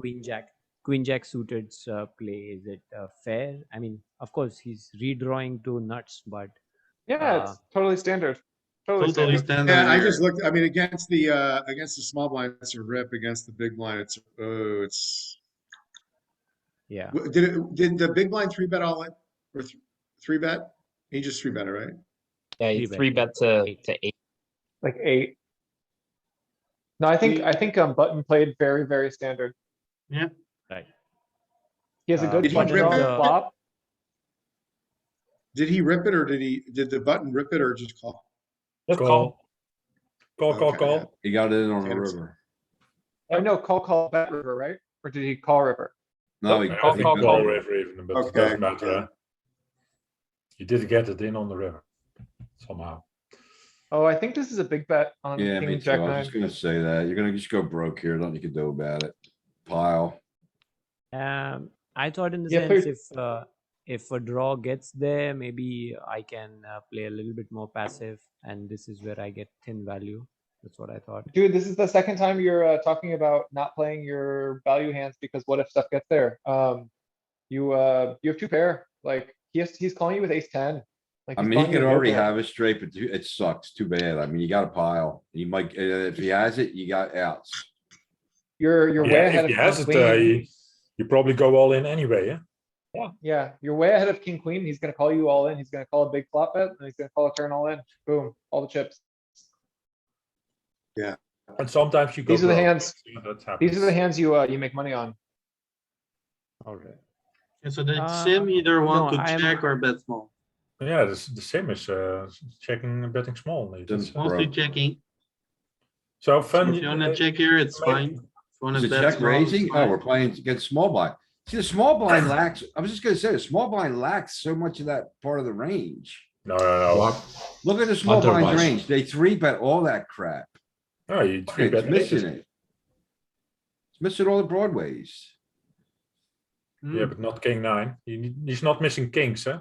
Queen Jack suited play? Is it fair? I mean, of course, he's redrawing to nuts, but Yeah, it's totally standard. Totally Totally standard. standard. Yeah, I here. just looked, I mean, against the small blind, it's a rip. Against the big blind, it's, yeah. did the big blind three bet all in? Or three bet? He just three bet it, right? Yeah, you Three three bet, bet eight. to 8. Like 8. No, I think Button played very, very standard. Yeah. Right. He has a Did good he punch rip draw it? flop. Did he rip it or did the button rip it or just call? Just Call. call. Call. Okay. He got it in on the Ten river. I know call bet river, right? Or did he call river? No, he. I Call, think call, the call. river even, but it Okay. doesn't matter. You did get it in on the river somehow. Oh, I think this is a big bet on Yeah, me king too. jack I was nine. just gonna say that. You're gonna just go broke here. Nothing you can do about it. Pile. I thought in the Yeah, sense if a draw gets there, maybe I can play a little bit more passive, and this is where I get thin value. That's what I thought. Dude, this is the second time you're talking about not playing your value hands because what if stuff gets there? You have two pair, like he's calling you with ace 10. Like I he's mean, he calling you could with already low pair. have it straight, but it sucks. Too bad. I mean, you got a pile. You might, if he has it, you got outs. You're way Yeah, ahead if of he has king it, queen. you probably go all in anyway. Yeah. Yeah, you're way ahead of king queen. He's gonna call you all in. He's gonna call a big flop bet and he's gonna call a turn all in. Boom, all the chips. And sometimes you go. These are the broke. hands- That These are the happens. hands you make money on. Alright. And so the sim either want no, to I'm- check or bet small. Yeah, the same is checking and betting small. Only. Sim's That's, Mostly broke. checking. so fun. If you wanna check here, it's fine. If you wanna Is it bet check small, it's raising? Oh, fine. we're playing against small blind. See, the small blind lacks, I was just gonna say, the small blind lacks so much of that part of the range. No. What? Look at the small blind Otherwise- range. They three bet all that crap. No, you three It's bet missing aces. it. It's missing all the broadways. Yeah, but not king nine. He's not missing kings, huh?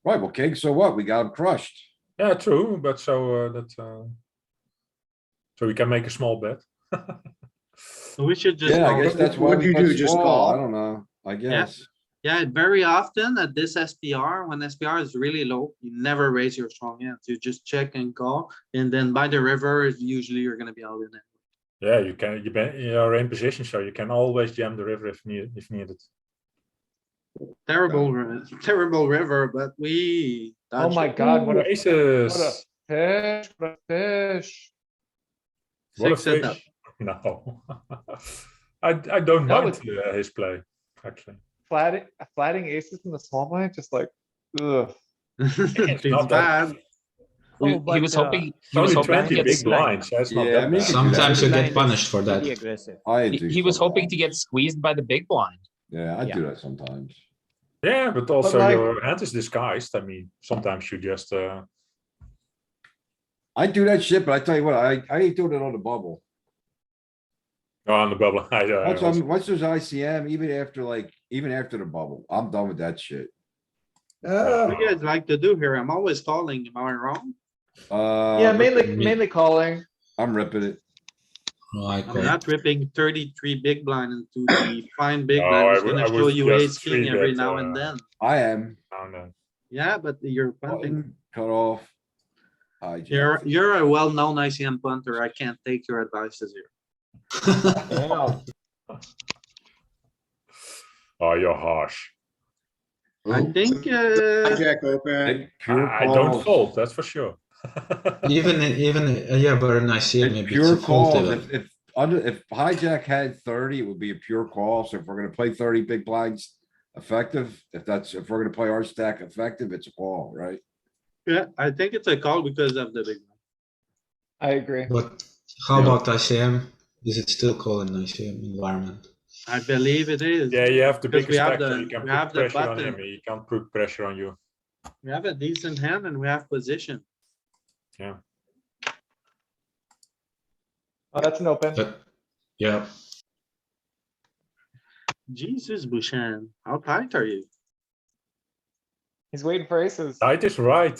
Right, well, king, so what? We got him crushed. Yeah, true. But so so we can make a small bet. So we should just. Yeah, I call guess it. that's why What'd we you bet do, just small. call? I don't know. I guess. Yeah, very often at this SPR, when SPR is really low, you never raise your strong hands. You just check and call, and then by the river, usually you're gonna be all in it. Yeah, you can. You're in position, so you can always jam the river if needed. Terrible, terrible river, but we. Oh dodged my it. god, what a Aces. fish, what a fish. What a Six setup. fish. No. I don't No, mind his play, actually. Flatting aces in the small blind, just like, ugh. It's not that- bad. He, Oh, he was but, hoping, It's he was only hoping to 20 get, big blinds. That's not Yeah, that I mean, bad. Sometimes you Blind get is punished for pretty that. aggressive. I he, do. he was hoping to sometimes. get squeezed by the big blind. Yeah, I Yeah. do that sometimes. Yeah, but also like- your hand is disguised. I mean, sometimes you just I do that shit, but I tell you what, I ain't doing it on the bubble. go on the bubble. Once there's ICM, even after the bubble, I'm done with that shit. What do you guys like to do here? I'm always calling. Am I wrong? Yeah, mainly calling. I'm ripping it. Oh, I I'm call. not ripping 33 big blind into the fine big No, blind. I It's would- gonna I show would you just ace king three every bet, now and then. I am. no. Yeah, but you're punting. Button, cut off. You're a well-known ICM punter. I can't take your advices here. Damn. Oh, you're harsh. I think, Hijack open. I don't fold, that's for sure. even yeah, but an ICM maybe it's Pure a fold calls. even. If hijack had 30, it would be a pure call. So if we're gonna play 30 big blinds effective, if we're gonna play our stack effective, it's a call, right? yeah, I think it's a call because of the big one. I agree. But how Yeah. about ICM? Is it still called an ICM environment? I believe it is. Yeah, you have the Because big we have stack, so the- you can we put have the pressure on him. button. He can't put pressure on you. We have a decent hand and we have position. Oh, that's an open. Yeah. Jesus, Bushan, how tight are you? He's waiting for aces. Tight is right.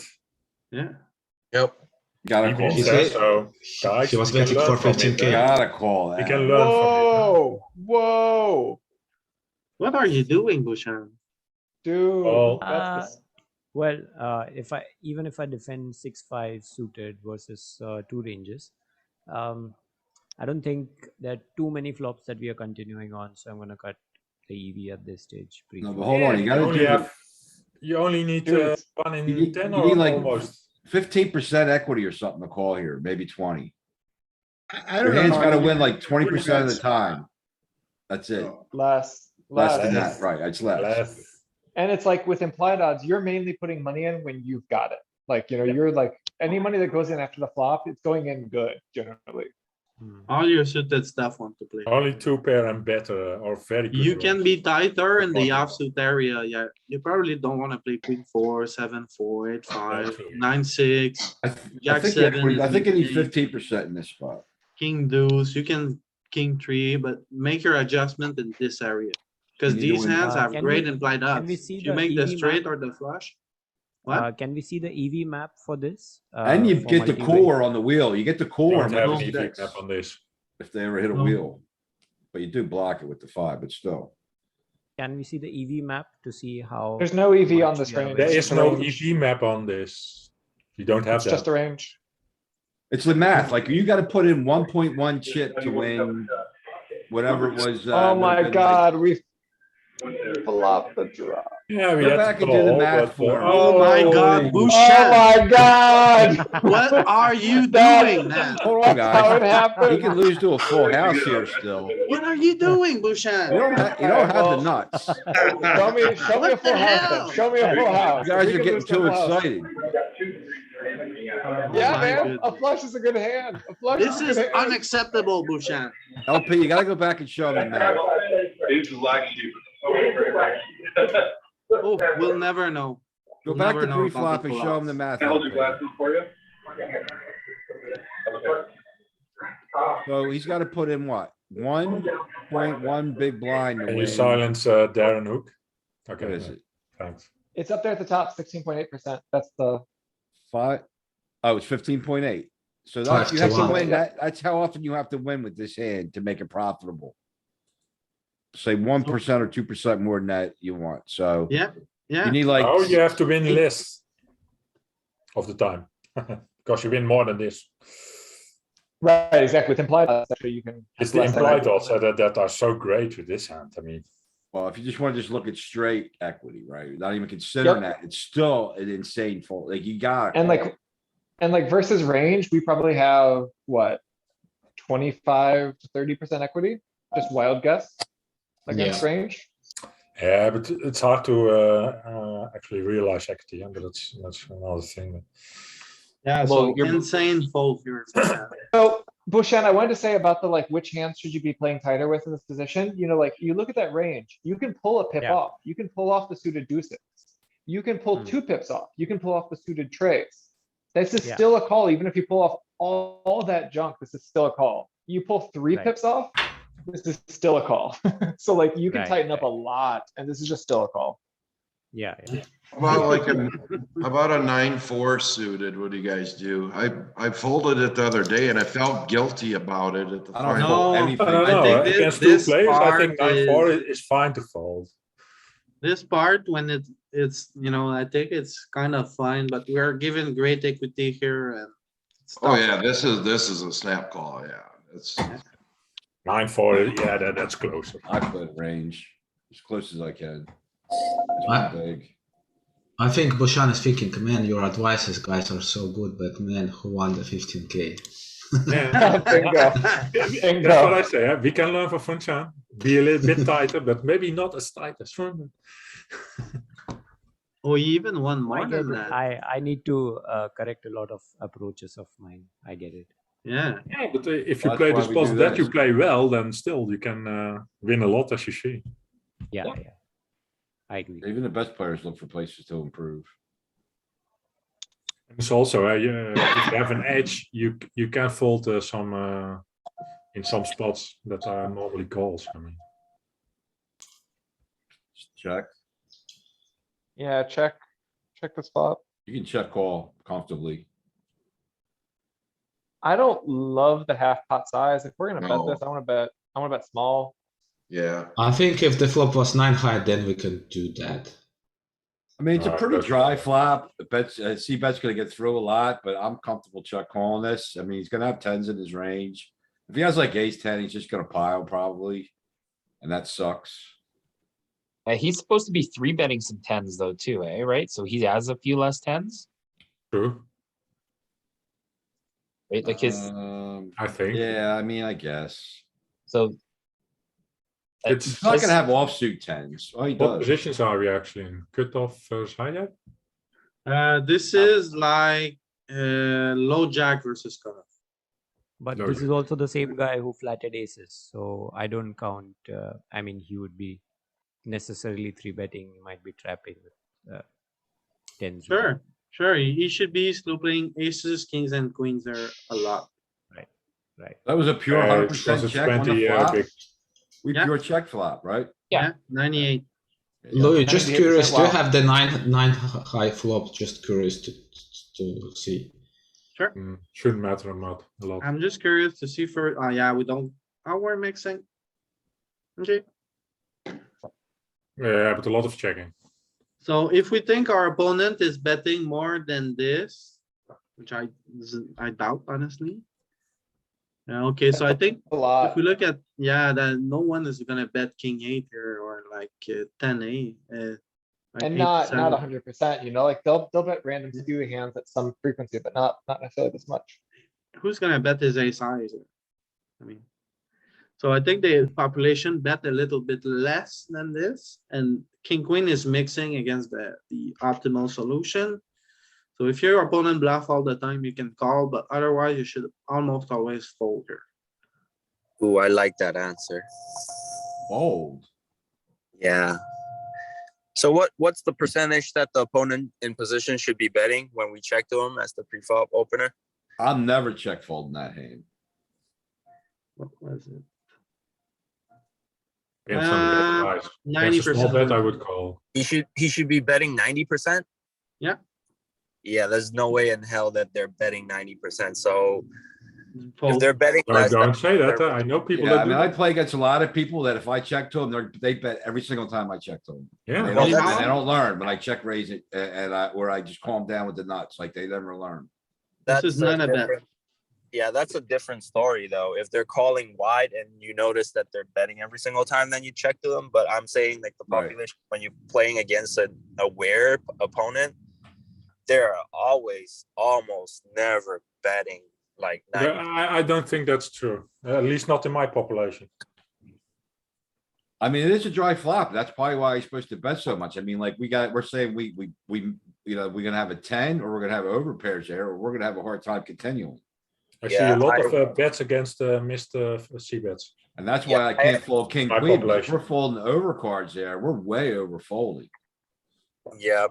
Yeah. Gotta He call. means He's that, wait- so guys, he was we can waiting learn for from it, 15K. huh? Gotta call You that. can learn from it. huh? Whoa, whoa, What are you doing, Bushan? dude. Well- That's the Well, even if I defend 6-5 suited versus two ranges, I don't think there are too many flops that we are continuing on, so I'm gonna cut the EV at this stage. No, pre-flop. but hold on, you You gotta only do have, you only need Dude, it's- 1 in You need- 10 you or need like almost. 15% equity or something to call here, maybe 20. I Your don't know. hand's how gotta many win like big 20% of the bets. time. That's it. Oh, less. Less than that, right? It's less. Less. And it's like with implied odds, you're mainly putting money in when you've got it. Like, you're like, any money that goes in after the flop, it's going in good generally. Hmm. All your suited stuff want to play. Only 2 pair and better or very good. You can rolls. be tighter in the One. offsuit area, yeah. You probably don't wanna play queen 4, 7-4, 8-5, true. 9-6, I Jack think, 7 is I think you need mid-range. 15% in this spot. king deuce, you can king 3, but make your adjustment in this area. Cause You need to these win. hands have Can great we- implied can we odds. see If you the make the EV straight map? or the flush. What? Can we see the EV map for this? And you for get the multi-way? cooler on the wheel. You get the cooler Don't have on an the EV sticks map on this. if they ever hit a No. wheel. But you do block it with the 5, but still. Can we see the EV map to see how? There's no EV on much this we are range. There It's is just a no range. EV map on this. You don't have It's that. just a range. It's the math, like you gotta put in 1.1 chip to win whatever it was. Oh my would've been like- god, we flop the draw. Yeah, we Go had back to and do the call, math but, for him. Oh my God, holy- Oh Bushan, my god! what are you That- doing, man? Hold on, That's how it guys. happened. He can lose to a full house here still. What are you doing, Bushan? You don't have the Well, nuts. Show me What a full the house hell? then. Show me a full house. You If guys we are can getting lose to a too full house- excited. Yeah, my man, goodness. a flush is a good hand. A flush This is a is good hand. unacceptable, Bushan. LP, you gotta go back and show them that. Oh, we'll never know. Go We'll back never to know pre-flop about and the show them the pullouts. math. LP. So he's gotta put in what? 1.1 big blind to Can you win. silence Darren Hook? Okay, What is yeah, it? thanks. It's up there at the top, 16.8%. That's the, Five? Oh, it's 15.8. So that's, 5 you to have to 1. win that. That's how often you have to win with this hand to make it profitable. Say 1% or 2% more than that you want. So Yeah, you yeah. need like, Oh, you have to win less of the time. Because you win more than this. right, exactly, with implied odds, actually you can. It's have the less than implied that. odds that are so great with this hand. I mean, well, if you just want to just look at straight equity, right? Not even considering that, it's still an insane fold. Like you got. And like versus range, we probably have what? 25 to 30% equity, just wild guess. Against Yeah. range. yeah, but it's hard to actually realize equity, but that's another thing. Yeah, Well, so you're- insane fold here. So, Bushan, I wanted to say about the like, which hands should you be playing tighter with in this position? You know, like, you look at that range, you can pull a pip Yeah. off, you can pull off the suited deuces. You can pull 2 pips off, you can pull off the suited trays. This is Yeah. still a call, even if you pull off all that junk, this is still a call. You pull 3 Right. pips off, this is still a call. So like, you can Right, tighten up a right. lot, and this is just still a call. Yeah, yeah. About like about a 9-4 suited, what do you guys do? I folded it the other day and I felt guilty about it at the I don't final. fold No, anything. No, I no, think against this two players, I think part 9-4 is- is fine to fold. This part, when it's, you know, I think it's kind of fine, but we're given great equity here and. it's Oh tough. yeah, this is a snap call, yeah. It's 9-4, yeah, that's closer. I put range as close as I can. It's I- pretty big. I think Bushan is thinking, man, your advices, guys, are so good, but man, who won the 15K? Yeah. Bingo. That's Bingo. what I say. We can learn from Funchan. Be a little bit tighter, but maybe not as tight as Fun. Oh, you even won I more get than it. that. I need to correct a lot of approaches of mine. I get it. Yeah, Yeah, but if you That's play why the we spots do that you this. play well, then still you can win a lot, as you see. Yeah, yeah. I agree. Even the best players look for places to improve. It's also if you have an edge, you can fold some in some spots that are normally calls. I mean, Just check. Yeah, check the spot. You can check call comfortably. I don't love the half pot size. If we're gonna bet No. this, I wanna bet small. yeah. I think if the flop was 9 high, then we can do that. I mean, it's a pretty that's- dry flop. Bets, C bet's gonna get through a lot, but I'm comfortable check calling this. I mean, he's gonna have tens in his range. If he has like ace 10, he's just gonna pile probably. And that sucks. He's supposed to be 3-betting some tens though too, right? So he has a few less tens, true. right? Like his, I think Yeah, I mean, I guess. so. It's He's not gonna have offsuit tens. Oh, he what does. positions are we actually in? Cutoff versus hijack? this is like, low jack versus cutoff. But No, this you- is also the same guy who flatted aces, so I don't count. I mean, he would be necessarily 3-betting. He might be trapping with tens. Sure, he should be still playing aces, kings and queens there a lot. Right. That was a pure Because 100% it's check on the 20 flop. big. We Yeah. pure check flop, right? Yeah. 98. Louis, just 98% curious, do you wow. have the 9 high flop? Just curious to see. Shouldn't matter a lot. I'm just curious to see for, yeah, we don't, we're mixing. Okay, Yeah, but a lot of checking. so if we think our opponent is betting more than this, which I doubt honestly. Yeah, okay, so I think A if lot. we look at, yeah, that no one is gonna bet king 8 here or like 10-8. Like And 8, not 7. 100%, you know, like they'll bet random skewy hands at some frequency, but not necessarily this much. Who's gonna bet his ace high? I mean. So I think the population bet a little bit less than this, and king queen is mixing against the optimal solution. So if your opponent bluff all the time, you can call, but otherwise you should almost always fold here. Ooh, I like that answer. Fold. Yeah. So what's the percentage that the opponent in position should be betting when we check to him as the pre-flop opener? I'll never check folding that hand. What was it? Against some bad guys. Against a small 90%. bet, I would call. He should be betting 90%? Yeah. Yeah, there's no way in hell that they're betting 90%. So if Fold. they're betting No, less, don't say that. I know people Yeah, I that do mean, I that. play against a lot of people that if I check to them, they bet every single time I check to them. Yeah. They Well, don't, that's- and they don't learn, but I check raise it and where I just calm down with the nuts, like they never learn. This is not a bet. different. Yeah, that's a different story though. If they're calling wide and you notice that they're betting every single time, then you check to them. But I'm saying like the Right. population, when you're playing against a aware opponent, they're always almost never betting like But 90. I don't think that's true. At least not in my population. I mean, it is a dry flop. That's probably why he's supposed to bet so much. I mean, like we're saying we, you know, we're gonna have a 10 or we're gonna have over pairs there, or we're gonna have a hard time continuing. I see Yeah, a lot I- of bets against missed c-bets. And that's Yeah, why I can't fold king my queen, because population. we're folding over cards there. We're way over folding. Yeah.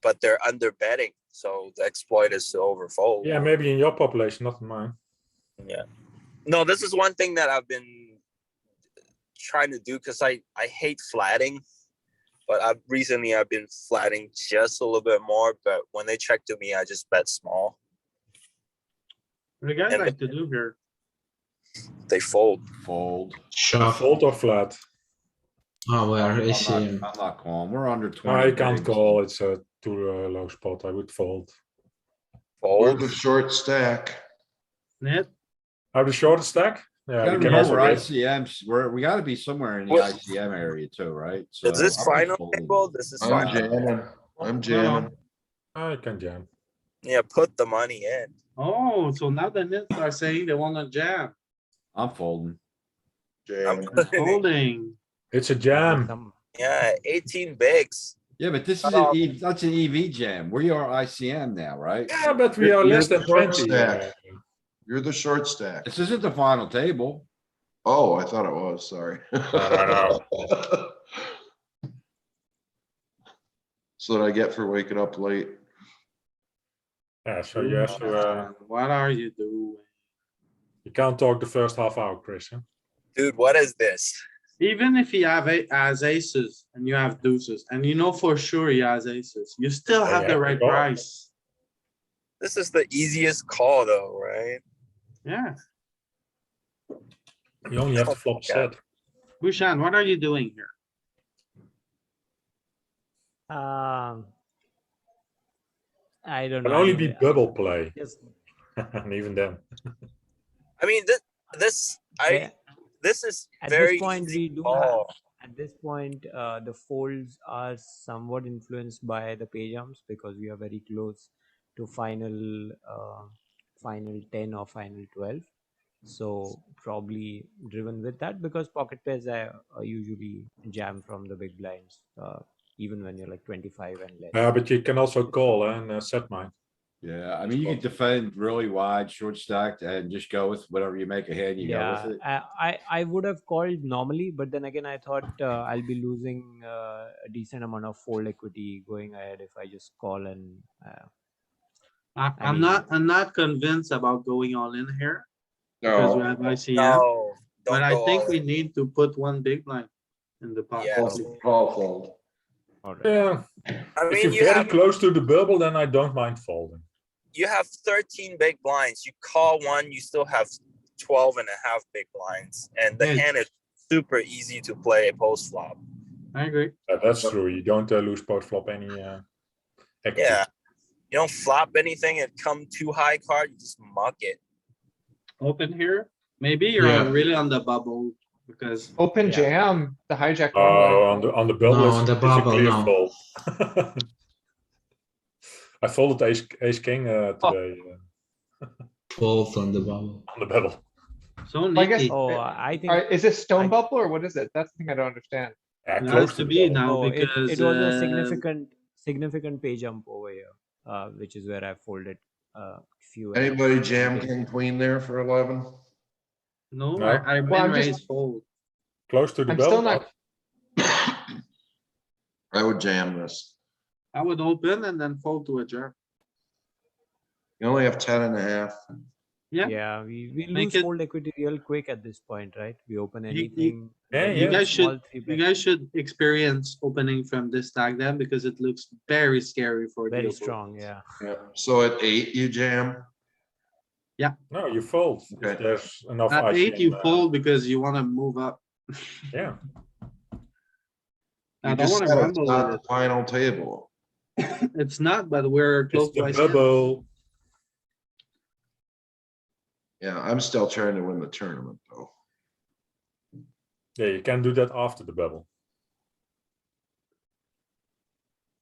But they're under betting, so the exploit is to overfold. Yeah, maybe in your population, not in mine. Yeah. No, this is one thing that I've been trying to do because I hate flatting. But recently I've been flatting just a little bit more. But when they check to me, I just bet small. What do you guys And- like to do here? They fold. Fold. Shove. Fold or flat. Oh, we are I'm ACM. not calling. We're under No, 20. I can't bigs. call. It's a too low spot. I would fold. Or Fold. the short stack. Net? How the shortest stack? Yeah, You gotta we can also remember get. ICMs, we gotta be somewhere in the What- ICM area too, right? Is this So I'm final folding. table? This is I'm final. jamming. I'm jamming. I can jam. Yeah, put the money in. Oh, so now the nits are saying they wanna jam. I'm folding. Jamming. They're folding. It's a jam. Some, Yeah, 18 bigs. Yeah, but this is Cut that's an EV jam. We are ICM now, right? Yeah, but we are You're less than the short 20. stack. You're the short stack. This isn't the final table. Oh, I thought it was, sorry. No. So that I get for waking up late. Yeah, so you have to. What are you doing? You can't talk the first half hour, Chris. Huh? Dude, what is this? Even if he has aces and you have deuces, and you know for sure he has aces, you still Yeah, have you the have to right call. price. This is the easiest call though, right? Yeah. You only have to flop set. Bushan, what are you doing here? I don't Can know. only I be mean, bubble play, Just, and even then. I mean, this yeah, is at very this point, easy we do call. have, at this point, the folds are somewhat influenced by the pay jumps because we are very close to final 10 or final 12. So probably driven with that because pocket pairs are usually jam from the big blinds, even when you're like 25 and less. But you can also call and set mine. Yeah, I mean, you can defend really wide, short stacked and just go with whatever you make a hand, you go Yeah, with it. I would have called normally, but then again, I thought I'll be losing a decent amount of fold equity going ahead if I just call and I'm mean- not convinced about going all in here because we No, have ICM, No, but don't I go think all we in. need to put one big line in the pot. Yeah. call fold. all right. Yeah, I if mean, you're you very have close to the bubble, then I don't mind folding. 13 big blinds. You call one, you still have 12 and a half big blinds, and the Yeah. hand is super easy to play post flop. I agree. That's true. You don't lose post flop any. Equity. Yeah, you don't flop anything and come too high card. You just muck it. Open here. Maybe you're Yeah. really on the bubble because Open Yeah. jam, the hijack Oh, normally. on the bubble, No, it's, on the it's a bubble, clear no. fold. I folded ace king today Fold on the bubble. on the bubble. so I guess- nifty. Oh, I think Is this stone I- bubble or what is it? That's the thing I don't understand. Yeah, It close has to to the be bubble. now oh, because it was a significant pay jump over here, which is where I folded few. Anybody jam king queen there for 11? no, No. I Well, I'm min just- raise fold. Close to the I'm bubble. still not, I would jam this. I would open and then fold to a jam. You only have 10.5. Yeah. Yeah, we Make lose it- fold equity real quick at this point, right? We open You- anything. Yeah, but yeah. even You guys small should- three You bet, guys should experience opening from this stack then because it looks very scary for the very opponent. strong. Yeah. Yeah. So at 8, you jam? No, you fold. Okay. If there's enough At 8, ICM, you fold because you wanna move up. Yeah. I You don't just wanna said it's rumble not with the final table. it. It's not, but we're It's close the to ICM. bubble. Yeah, I'm still trying to win the tournament though. Yeah, you can do that after the bubble.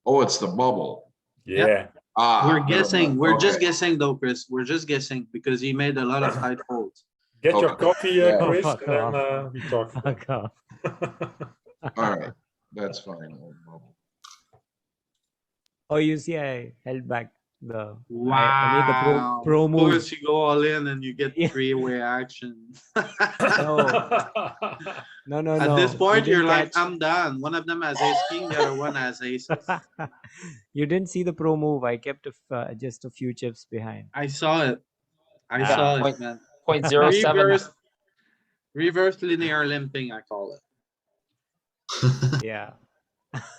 Oh, it's the bubble. Yeah. Ah. We're never guessing, mind. we're just Okay. guessing though, Chris. We're just guessing because he made a lot of tight folds. Get your Okay. coffee, Yeah. Chris, Fuck and then off. we talk. Fuck off. All right, that's fine. Bubble. Oh, you see, I held back the. Wow. I made the pro Of move. course you go all in and you get Yeah. three-way action. No. At this You point, you're didn't like, catch- I'm done. One of them has ace king, the other one has aces. You didn't see the pro move. I kept just a few chips behind. I saw it. I Yeah. saw it, Point- man. 0.07. Reverse linear limping, I call it. Yeah.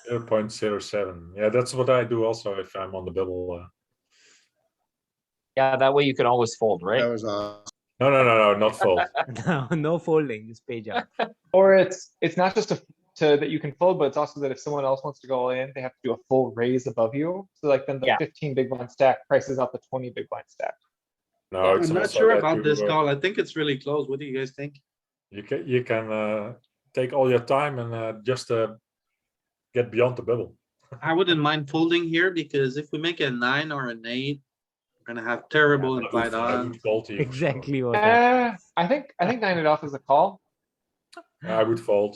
0.07. Yeah, that's what I do also if I'm on the bubble. Yeah, that way you can always fold, That right? was awesome. No, not fold. No folding, just pay jump. or it's not just that you can fold, but it's also that if someone else wants to go all in, they have to do a full raise above you. So like then the Yeah. 15 big blind stack prices out the 20 big blind stack. No, Yeah, it's I'm not also sure that about you, this call. I think it's really close. What do you guys think? You can take all your time and just get beyond the bubble. I wouldn't mind folding here because if we make a 9 or an 8, we're gonna have terrible implied I odds. would fold here. Exactly what that. I think 9 it off is a call. I would fold.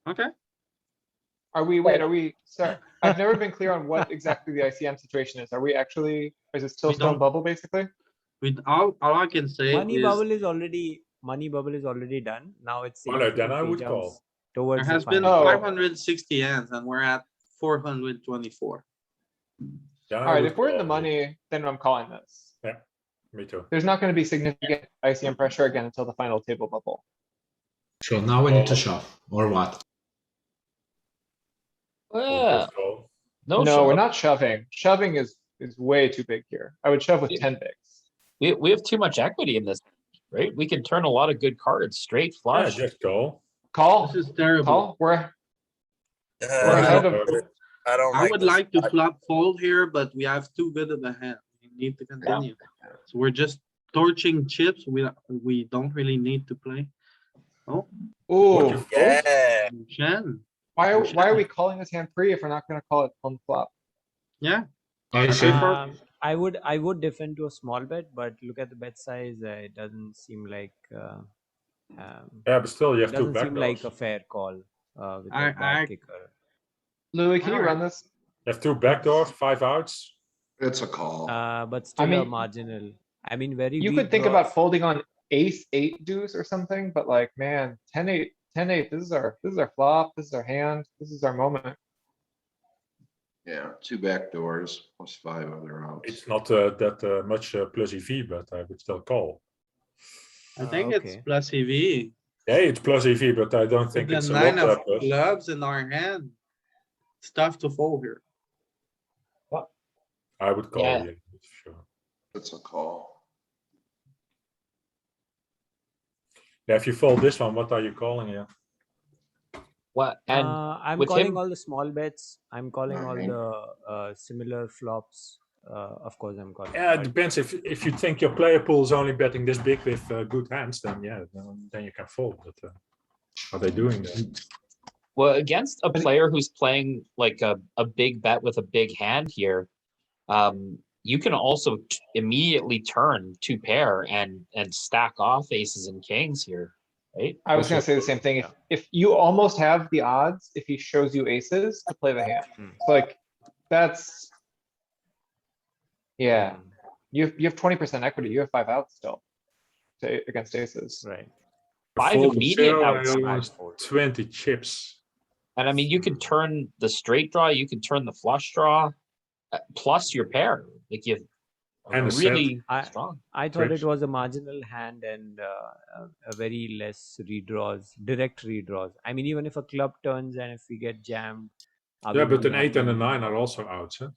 Okay. Are we, sorry, I've never been clear on what exactly the ICM situation is. Are we actually, is it still We stone don't- bubble basically? All I can say Money is bubble is already done. Now it's Oh, no, then significant I pay would jumps call. there towards the has been final. Oh. 560 hands and we're at 424. Then I Alright, would if we're in the call. money, then I'm calling this. Me too. There's not gonna be significant ICM pressure again until the final table bubble. So now we need to shove, or what? Yeah, Call. no, No, we're shove. not shoving. Shoving is way too big here. I would shove with Yeah. 10 bigs. We have too much equity in this, right? We can turn a lot of good cards straight Yeah, flush. just call. Call, This is terrible. call, we're Uh, ahead of, I don't I like would this. like to flop fold here, but we have too good of a hand. We need to continue. So we're just torching chips. We don't really need to play. Oh, Would you ooh, fold? Yeah, Shen. why are we calling this hand free if we're not gonna call it on the flop? Yeah, I Okay. see. I would defend to a small bet, but look at the bet size. It doesn't seem like Yeah, but still you it have two doesn't seem like a backdoors. fair call with I- a bad I- kicker. Louis, can you Alright. run this? You have two backdoors, 5 outs. It's a call. But still a mean, marginal. I mean, very You weak could think draws. about folding on ace 8 deuce or something, but like, man, 10-8, this is our flop, this is our hand, this is our moment. Yeah, 2 back doors plus 5 other outs. It's not that much plus EV, but I would still call. I think it's Okay. plus EV. Yeah, it's plus EV, but I don't With think the it's a 9 lot of plus. clubs in our hand. It's tough to fold here. I would call, Yeah. yeah, sure. It's a call. Yeah, if you fold this one, what are you calling here? What? And I'm with calling him- all the small bets. I'm calling all Nine. the similar flops. Of course, I'm calling. Yeah, it but- depends. If you think your player pool is only betting this big with good hands, then yeah, then you can fold. But are they doing that? Well, against a player who's playing like a big bet with a big hand here, you can also immediately turn two pair and stack off aces and kings here, right? I was gonna Also- say the same thing. If you almost have the odds, if he shows you aces to play the hand, it's like, that's. Yeah, you have 20% equity, you have 5 outs still. Against aces. Right. Five Fold immediate zero, outs. I I'd want fold. 20 chips. And I mean, you can turn the straight draw, you can turn the flush draw, plus your pair. Like you And a set. really I- strong. I thought Trips. it was a marginal hand and a very less redraws, direct redraws. I mean, even if a club turns and if we get jammed. are Yeah, we but really an 8 and a happy? 9 are also outs. Huh?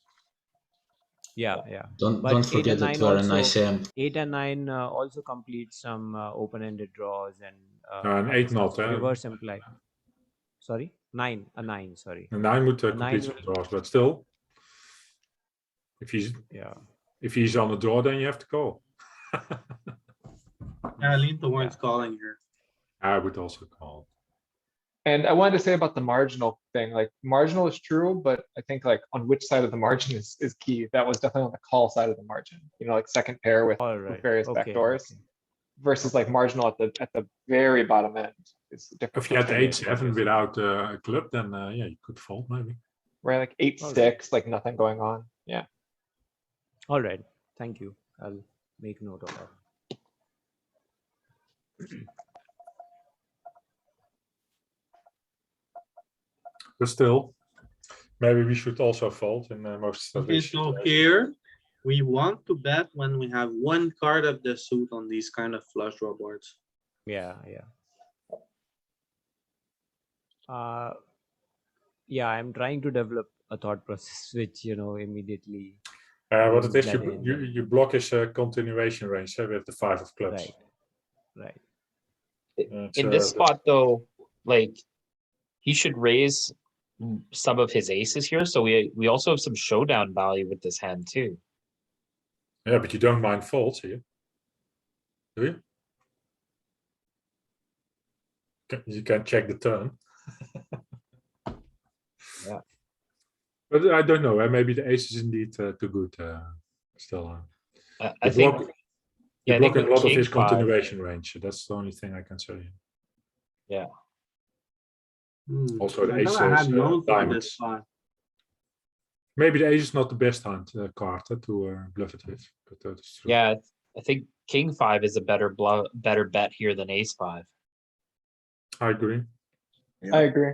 Yeah, yeah. Don't But don't 8 forget and that 9 we're an also, ICM. 8 and 9 also complete some open-ended draws and An other 8 stuff. not. Reverse imply. Sorry, 9, a 9, sorry. A 9 would A complete 9 some will, draws, but still, yeah. if he's on the draw, then you have to call. Yeah, I lean towards calling here. I would also call. And I wanted to say about the marginal thing, like marginal is true, but I think like on which side of the margin is key. That was definitely on the call side of the margin, you know, like second pair with All right. various Okay, backdoors. okay. Versus like marginal at the very bottom end. Is different. If you had from 8-7 without a club, then yeah, you could fold maybe. Right, like 8-6, like nothing going on. Yeah. All right. Thank you. I'll make note of that. But still, maybe we should also fold in most of Okay, these so situations. here, we want to bet when we have one card of the suit on these kind of flush draw boards. Yeah, yeah. Yeah, I'm trying to develop a thought process which, immediately. What it brings is, that in. you block his continuation range with the 5 of clubs. Right, right. In this spot though, like he should raise some of his aces here. So we also have some showdown value with this hand too. Yeah, but you don't mind folds here, do you? You can check the turn. Yeah. But I don't know. Maybe the ace is indeed too good. Still, I think. you're Yeah, I think blocking a with lot of king his 5, continuation range. That's the only thing I can say. yeah. Also, the I ace thought I had is loads on diamonds. this spot. Maybe the ace is not the best hand card to bluff it with. But that's true. Yeah, I think king 5 is a better bet here than ace 5. I agree. I agree.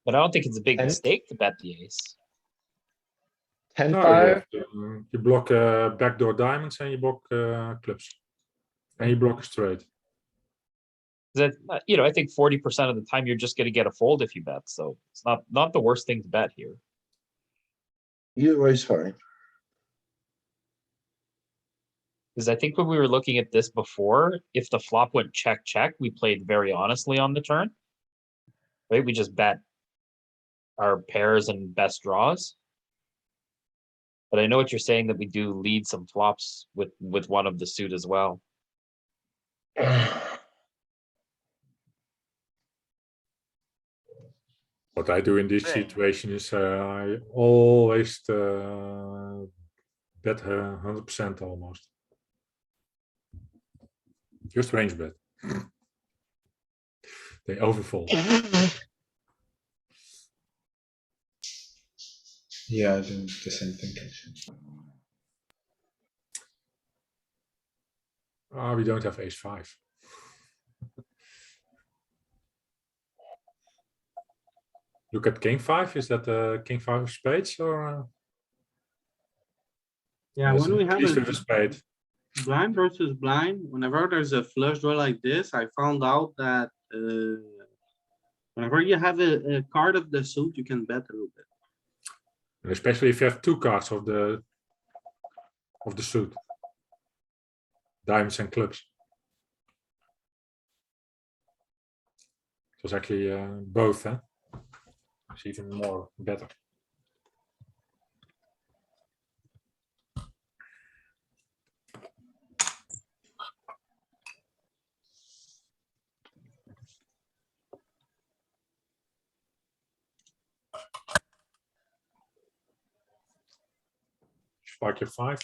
But I don't think it's a big And- mistake to bet the ace. 10-5. You block backdoor diamonds and you block clubs. And you block a straight. That I think 40% of the time you're just going to get a fold if you bet. So it's not the worst thing to bet here. Either way's fine. Because I think when we were looking at this before, if the flop went check, check, we played very honestly on the turn. Right? We just bet our pairs and best draws. But I know what you're saying, that we do lead some flops with one of the suit as well. What I do in this situation is I always bet 100% almost. Just range bet. They overfold. Yeah, I do the same thing actually. We don't have ace 5. Look at king 5. Is that king 5 of spades or? Yeah, Yes, when we have ace a with a spade. blind versus blind, whenever there's a flush draw like this, I found out that whenever you have a card of the suit, you can bet a little bit. And especially if you have 2 cards of the suit. Diamonds and clubs. It was actually both, huh? It's even more better. spike your 5.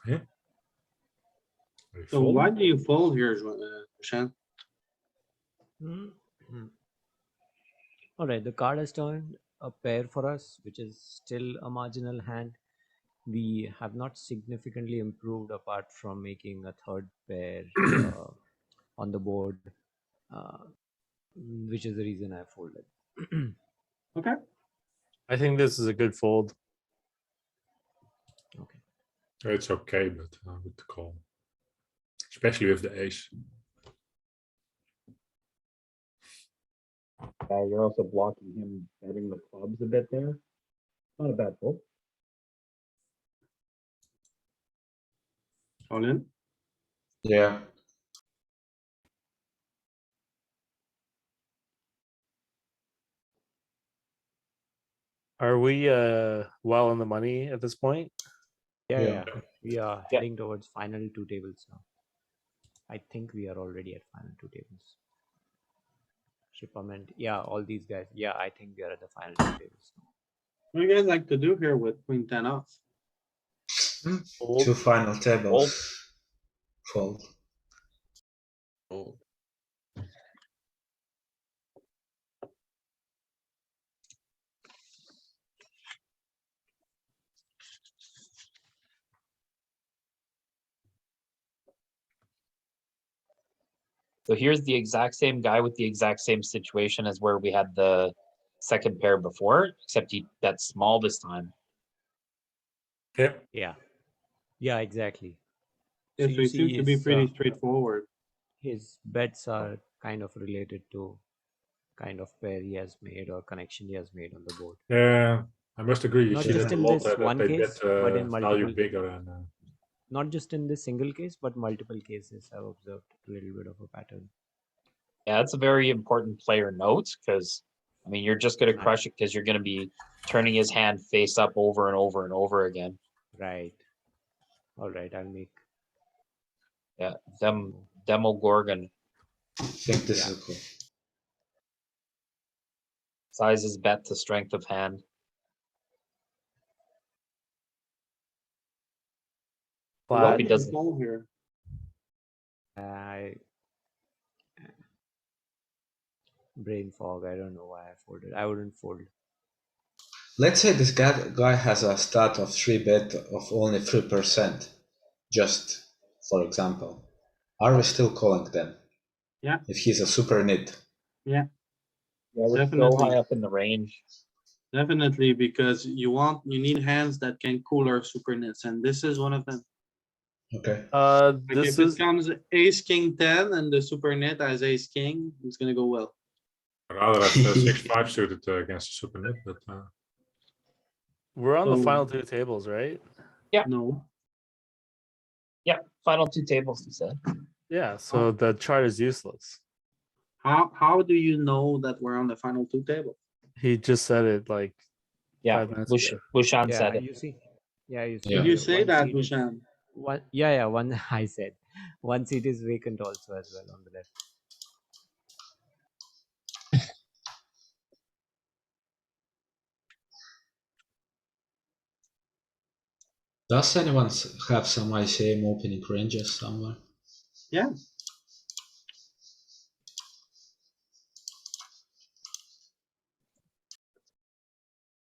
Yeah. We So fold. why do you fold here, Bushan? All right, the card has turned a pair for us, which is still a marginal hand. We have not significantly improved apart from making a third pair on the board, which is the reason I folded. Okay. I think this is a good fold. Okay. It's okay, but with the call, especially with the ace. You're also blocking him betting the clubs a bit there. Not a bad fold. All in. Yeah. Are we well on the money at this point? Yeah, Yeah. we are heading towards final 2 tables now. I think we are already at final 2 tables. Shipment, yeah, all these guys. Yeah, I think we are at the final 2 tables now. What do you guys like to do here with queen 10 off? Fold. 2 final tables. Fold. Fold. So here's the exact same guy with the exact same situation as where we had the second pair before, except he bet small this time. Yeah. Yeah, exactly. Yes, So so you it seems see to be his, pretty straightforward. his bets are kind of related to kind of pair he has made or connection he has made on the board. Yeah, I must agree. You Not see just that a in lot this that one they case, bet but in value multiple bigger and. not just in this single case, but multiple cases. I've observed a little bit of a pattern. Yeah, that's a very important player note because, I mean, you're just going to crush it because you're going to be turning his hand face up over and over and over again. Right. All right, I'll make. Yeah, Demogorgon I think this is cool. sizes bet to strength of hand. Why Hope he did you doesn't. fold here? Brain fog. I don't know why I folded. I wouldn't fold. Let's say this guy has a stat of 3-bet of only 3%, just for example. Are we still calling then? Yeah. If he's a super nit. Yeah. Yeah, we're so Definitely. high up in the range. Definitely, because you need hands that can cool our super nits, and this is one of them. Okay. Like This if is it comes ace king 10 and the super net as ace king, it's gonna go well. I'd rather have 6-5 suited against a super net, but we're on the So- final 2 tables, right? No. Yeah, final 2 tables, he said. Yeah, so the chart is useless. How do you know that we're on the final 2 table? He just said it like Yeah, 5 minutes ago. Bushan Yeah, said it. you see. Yeah, you see. Yeah. Did you say one that, seat is- Bushan? One, yeah, one I said. One seat is vacant also as well on the left. Does anyone have some ICM opening ranges somewhere? Yeah.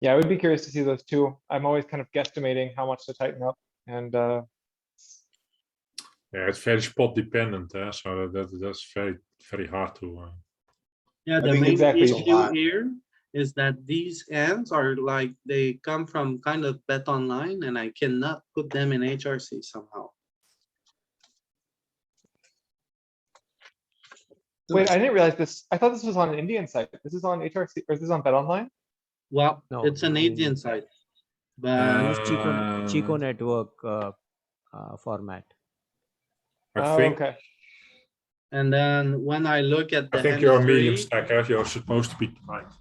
Yeah, I would be curious to see those two. I'm always kind of guesstimating how much to tighten up and, yeah, it's very spot dependent, so that's very hard to. Yeah, I the think main exactly. issue here is that these ends are like, they come from kind of bet online and I cannot put them in HRC somehow. wait, I didn't realize this. I thought this was on an Indian site. This is on HRC or is this on BetOnline? Well, No, it's an this is an Indian Indian site. This But is Chico network format. I Oh, think okay. and then when I look at the I think hand you're a medium history, stacker. You're supposed to be tight.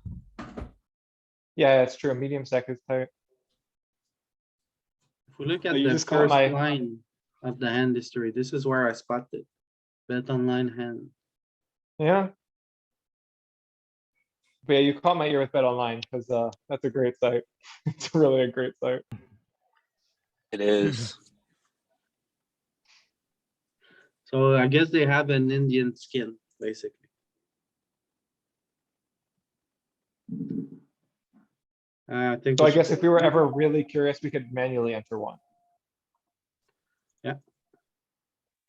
Yeah, it's true. Medium stack is tight. if we look at So you the just caught first my- line of the hand history, this is where I spotted bet online hand. Yeah. But yeah, you caught my ear with Bet Online because that's a great site. It's really a great site. It is. So I guess they have an Indian skin, basically. I think. So we I guess should- if we were ever really curious, we could manually enter one.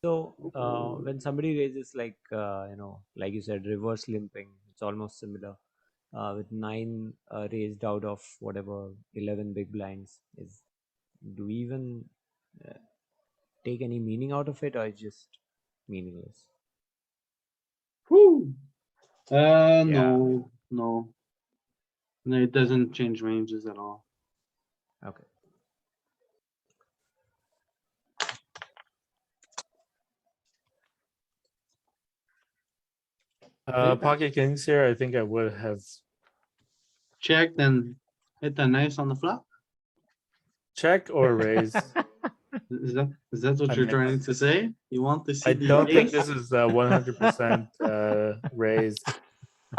So when somebody raises like like you said, reverse limping, it's almost similar. With 9 raised out of whatever 11 big blinds, do we even take any meaning out of it, or it's just meaningless? Whew. Yeah. No. No, it doesn't change ranges at all. Okay. Pocket kings here, I think I would have Checked and hit a nice on the flop. check or raise. Is that what I you're mean, trying to say? You want to see? I the don't think ace? this is 100% raised.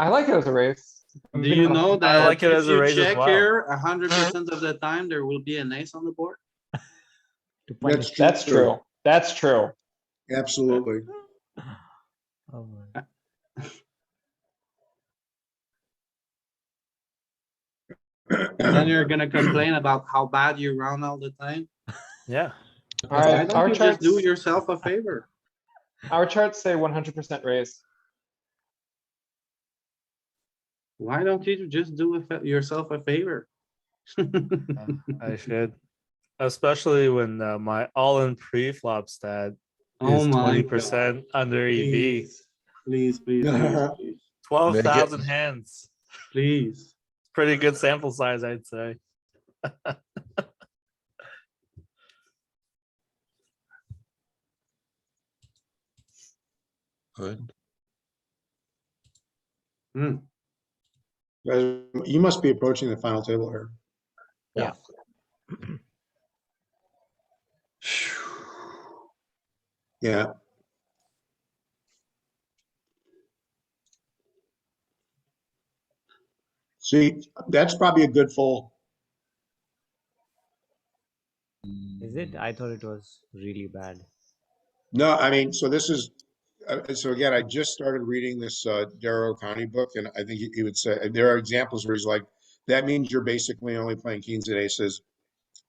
I like it as a race. I'm Do big you fan of know it. that I like it if as a you raise as check well. here, 100% of the time there will be an ace on the board? To That's punish. true. That's true. That's true. Absolutely. Oh, my. And then you're gonna complain about how bad you round all the time? Yeah. Why Alright, don't our you just do charts, yourself a favor? our charts say 100% raise. Why don't you just do yourself a favor? I should. Especially when my all-in pre-flop stat Oh is my 20% under EV. Please, please, please, please, 12,000 hands. please. Pretty good sample size, I'd say. Good. Hmm. Guys, you must be approaching the final table here. Yeah. Yeah. See, that's probably a good fold. Is it? I thought it was really bad. No, I mean, so this is, so again, I just started reading this Darrow County book, and I think he would say, there are examples where he's like, that means you're basically only playing kings and aces.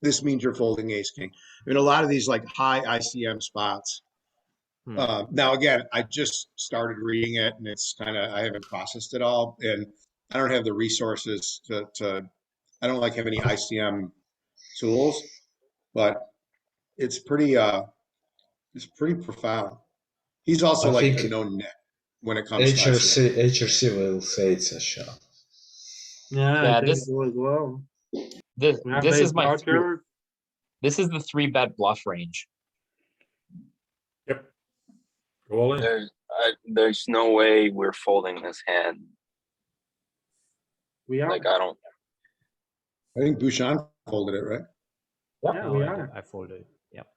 This means you're folding ace king. I mean, a lot of these like high ICM spots. Now, again, I just started reading it, and it's kind of, I haven't processed it all, and I don't have the resources to I don't like have any ICM tools, but it's pretty profound. He's also I like think a known net when it comes to ICM. HRC will say it's a shot. Yeah, Yeah, I think this- so as well. This We have this ace is my blocker. this is the 3-bet bluff range. Yep. Go all in. There's no way we're folding this hand. We are. Like I don't. I think Bushan folded it, right? Yeah, No, we I are. did. I folded. Yep.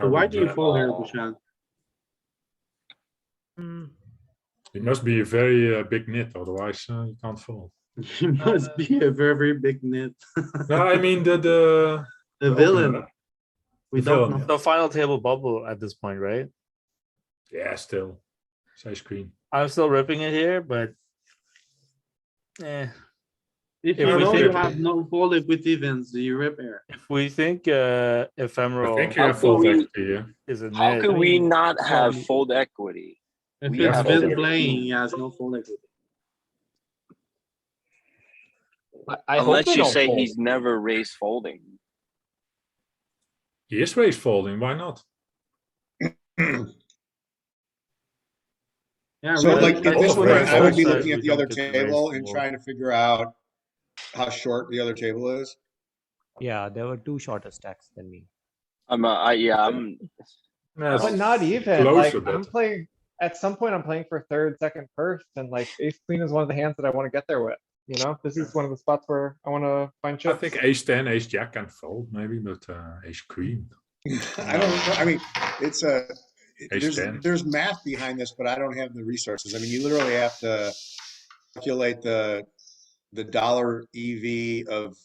So why would, do you fold here, Bushan? It must be a very big nit, otherwise you can't fold. You must be a very, very big nit. No, I mean the The villain. opener. We The don't villain, know. The final table bubble at this point, right? Yeah, still. Size queen. I'm still ripping it here, but If If you we know think- you have no fold with evens, do you rip here? if we think ephemeral I think you How have could fold we- equity here. is a How net, could we not have probably- fold equity? If We it's have been fold playing, equity. he has no fold equity. I hope Unless they you don't say fold. he's never raised folding. He is raise folding, why not? Yeah, So really. like at this Also point, very I would be small looking size, at we the don't other get to raise table and fold. trying to figure out how short the other table is. Yeah, there were 2 shorter stacks than me. I'm Yeah, But not even, closer, like, I'm but- playing, at some point, I'm playing for third, second, first, and like ace queen is one of the hands that I wanna get there with. You know, this is one of the spots where I wanna find I chips. think ace 10, ace jack can fold maybe, but ace queen. I don't know. I mean, it's a Ace 10. there's math behind this, but I don't have the resources. I mean, you literally have to calculate the dollar EV of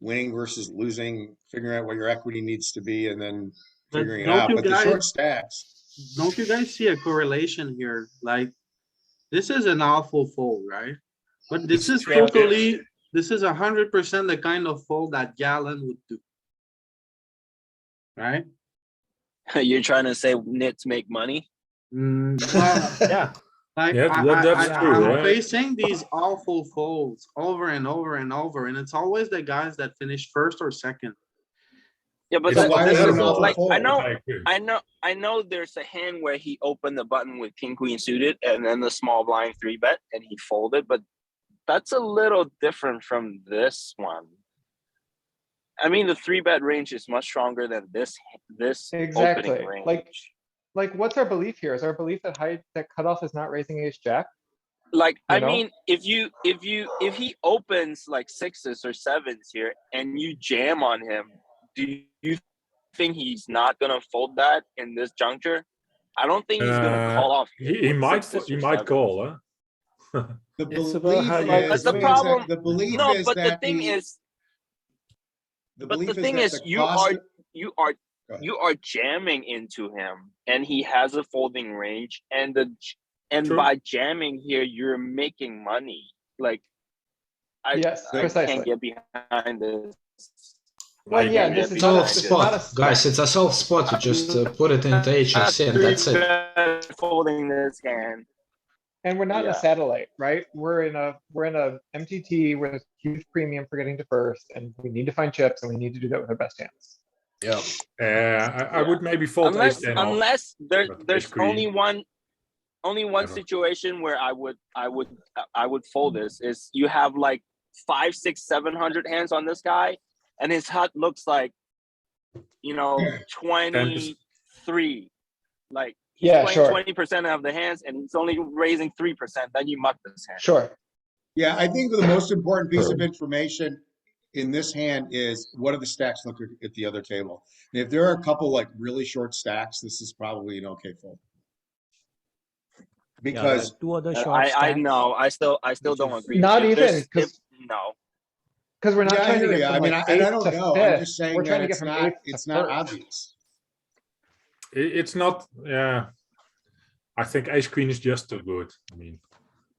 winning versus losing, figuring out what your equity needs to be, and then But figuring it don't out. you But the short guys, stacks, don't you guys see a correlation here? Like, this is an awful fold, right? But this It's is 3 pips. totally, this is 100% the kind of fold that Galen would do. Right? You're trying to say nits make money? Well, Yeah. like Yeah, that's true, I'm right? facing these awful folds over and over and over, and it's always the guys that finish first or second. Yeah, but It's So why this is it is an awful like, fold? I know there's a hand where he opened the button with king, queen suited and then the small blind 3-bet and he folded, but that's a little different from this one. I mean, the 3-bet range is much stronger than this Exactly. opening range. Like, what's our belief here? Is our belief that that cutoff is not raising ace jack? Like, You I know? mean, if he opens like 6s or 7s here and you jam on him, do you think he's not gonna fold that in this juncture? I don't think he's gonna call off. He might call, huh? The It's about belief how you is, But the wait a problem, sec, the belief no, is but the that thing is, the but the belief thing that is, the you cost are of- you are Go ahead. you are jamming into him, and he has a folding range, and True. by jamming here, you're making money. Like, Yes, I precisely. can't get behind this. Well, I yeah, get this it. is Solve not a, this is not a spot, guys. spec. It's a solve spot. You just put it into HRC and that's it. Folding this hand. And we're not in a Yeah. satellite, right? We're in a MTT with huge premium for getting to first, and we need to find chips, and we need to do that with our best hands. Yep. I would maybe fold ace 10 off. Unless but there's ace queen, only one Never. situation where I would fold this is you have like 500, 600, 700 hands on this guy, and his hut looks like, 23. Like, he's Yeah, playing sure. 20% of the hands, and he's only raising 3%. Then you muck this hand. Sure. Yeah, I think the most important piece of information in this hand is what do the stacks look at the other table? And if there are a couple like really short stacks, this is probably an okay fold. Yeah, there Because are two other short I stacks. know. I still don't is- agree. Not If even, there's- because if- no. we're not yeah, I trying to hear get you. from I mean, like and I eighth don't to know. I'm fifth. just saying We're trying that to get from eighth to it's not first. obvious. It's not. Yeah, I think ace queen is just too good. I mean,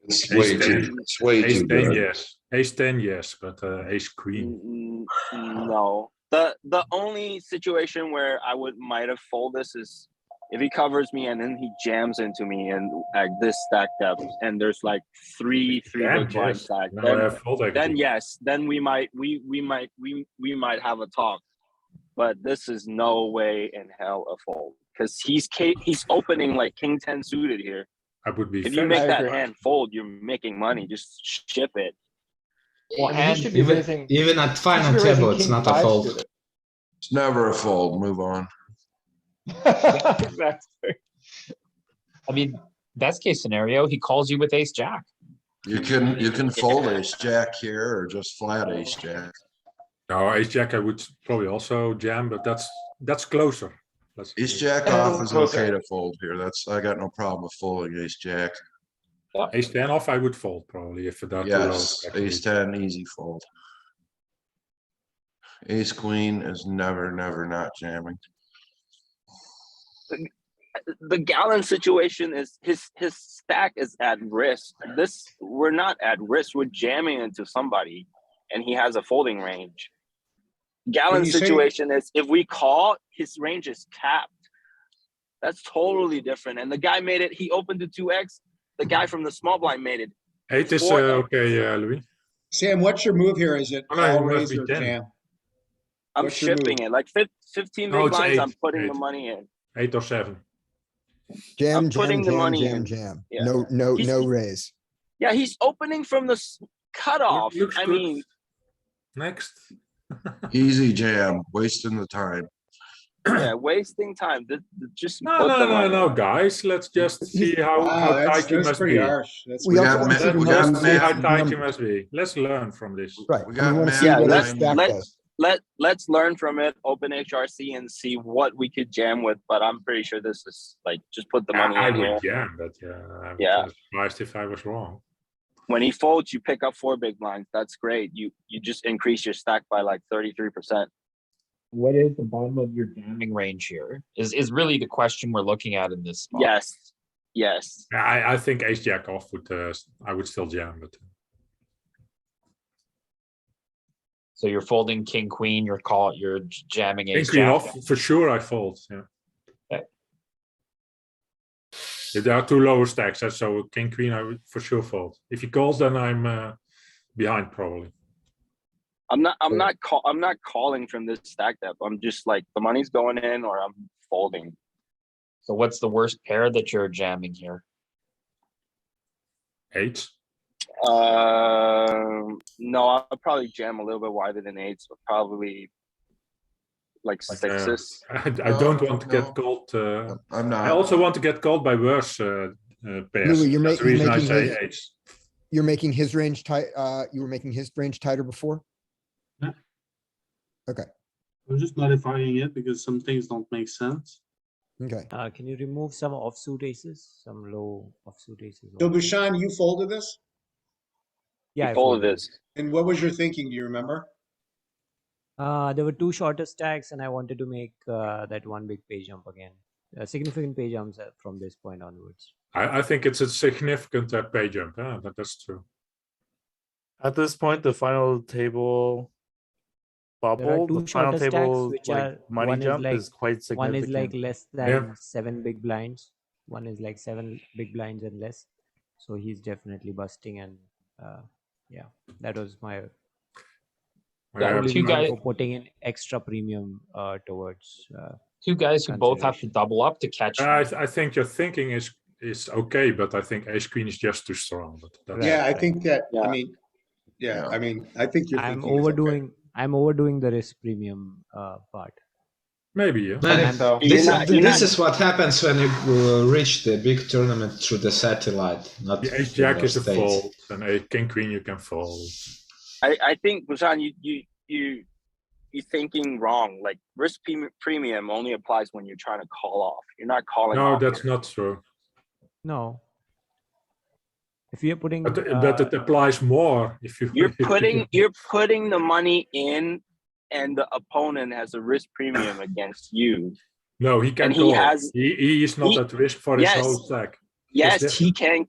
It's Ace way 10. too, it's way ace too 10, good. yes. Ace 10, yes, but ace queen. No. The only situation where I might have fold this is if he covers me and then he jams into me and like this stack depth and there's like three Jam, big blind yes. stack. Now I have fold equity. Then yes, then we might have a talk. But this is no way in hell a fold because he's opening like king 10 suited here. I would be If you very make that agree. hand fold, you're making money. Just ship it. Well, and he should be raising. Even at he should final be raising table, it's king not a 5 fold. suited. It's never a fold. Move on. Exactly. I mean, best case scenario, he calls you with ace jack. You can fold ace jack here or just flat ace jack. No, ace jack I would probably also jam, but that's closer. Ace jack Yeah, off is closer. okay to fold here. I got no problem with folding ace jack. Ace 10 off, I would fold probably if that Yes, ace 10, easy fold. Ace queen is never not jamming. The Galen situation is his stack is at risk. We're not at risk. We're jamming into somebody, and he has a folding range. Galen's situation is if we call, his range is capped. That's totally different. And the guy made it. He opened to 2x. The guy from the small blind made it. 8 is 4x. okay, Louis. Sam, what's your move here? Is it Oh, no, it call must raise be or 10. jam? I'm What's your shipping move? it like 15 No, big it's blinds. I'm 8, putting the 8. money in. 8 or 7. Jam, I'm putting jam, the money jam, in. jam. Yeah. No raise. Yeah, he's opening from the cutoff. Looks I good. mean, Next. Easy jam, wasting the time. yeah, wasting time. Just No, put no, the no, money no, in. guys. Let's just see how Wow, tight you that's must pretty be. harsh. That's We We also got want to see we the got Let's see how maximum tight you numbers. must be. Let's learn from this. Right. We and got we want to see Yeah, what his Matt stack nine. does. Let's learn from it. Open HRC and see what we could jam with. But I'm pretty sure this is like just put the money I in here. would jam, but yeah, I Yeah. was surprised if I was wrong. when he folds, you pick up 4 big blinds. That's great. You just increase your stack by like 33%. What is the bottom of your jamming range here? Is really the question we're looking at in this spot. Yes. Yes. I think ace jack off would I would still jam, but So you're folding king queen. You're jamming king ace queen jack. off for sure. I fold. Yeah. Okay. If there are 2 lower stacks, so king queen I would for sure fold. If he calls, then I'm behind probably. I'm not calling from this stack depth. I'm just like the money's going in or I'm folding. So what's the worst pair that you're jamming here? 8. No, I'll probably jam a little bit wider than 8s, but probably like 6s. I don't want to get called. I'm I not. also want to get called by worse pairs. Louis, That's the reason I making say his- 8s. You're making his range tight, you were making his range tighter before? Yeah. Okay, I'm just modifying it because some things don't make sense. okay. Can you remove some offsuit aces, some low offsuit aces? So Bushan, you folded this? Yeah, I folded folded. this. And what was your thinking? Do you remember? There were 2 shorter stacks, and I wanted to make that one big pay jump again. Significant pay jumps from this point onwards. I think it's a significant pay jump. That's true. At this point, the final table There are bubble, 2 the final shorter stacks, table which like are money one jump is is quite one is significant. like less than 7 big blinds. One is like 7 big blinds and less. So he's definitely busting, and yeah, that was my only 2 reason guys, for putting in extra premium towards. 2 guys who both have to double up to catch. I think your thinking is okay, but I think ace queen is just too strong. But that's, Yeah, I think that, Yeah. I mean, I think you're I'm thinking is okay. overdoing the risk premium part. maybe, yeah. Man, I think so. this is what happens when you reach the big tournament through the satellite, not The ace through jack the is a states. fold, and a king queen you can fold. I think Bushan, you're thinking wrong. Like risk premium only applies when you're trying to call off. You're not calling No, off. that's not true. No. If you're putting, But it applies more if you. You're putting the money in, and the opponent has a risk premium against you. No, he can And call. he has. He is not at risk for his whole stack. Yes, It's he can.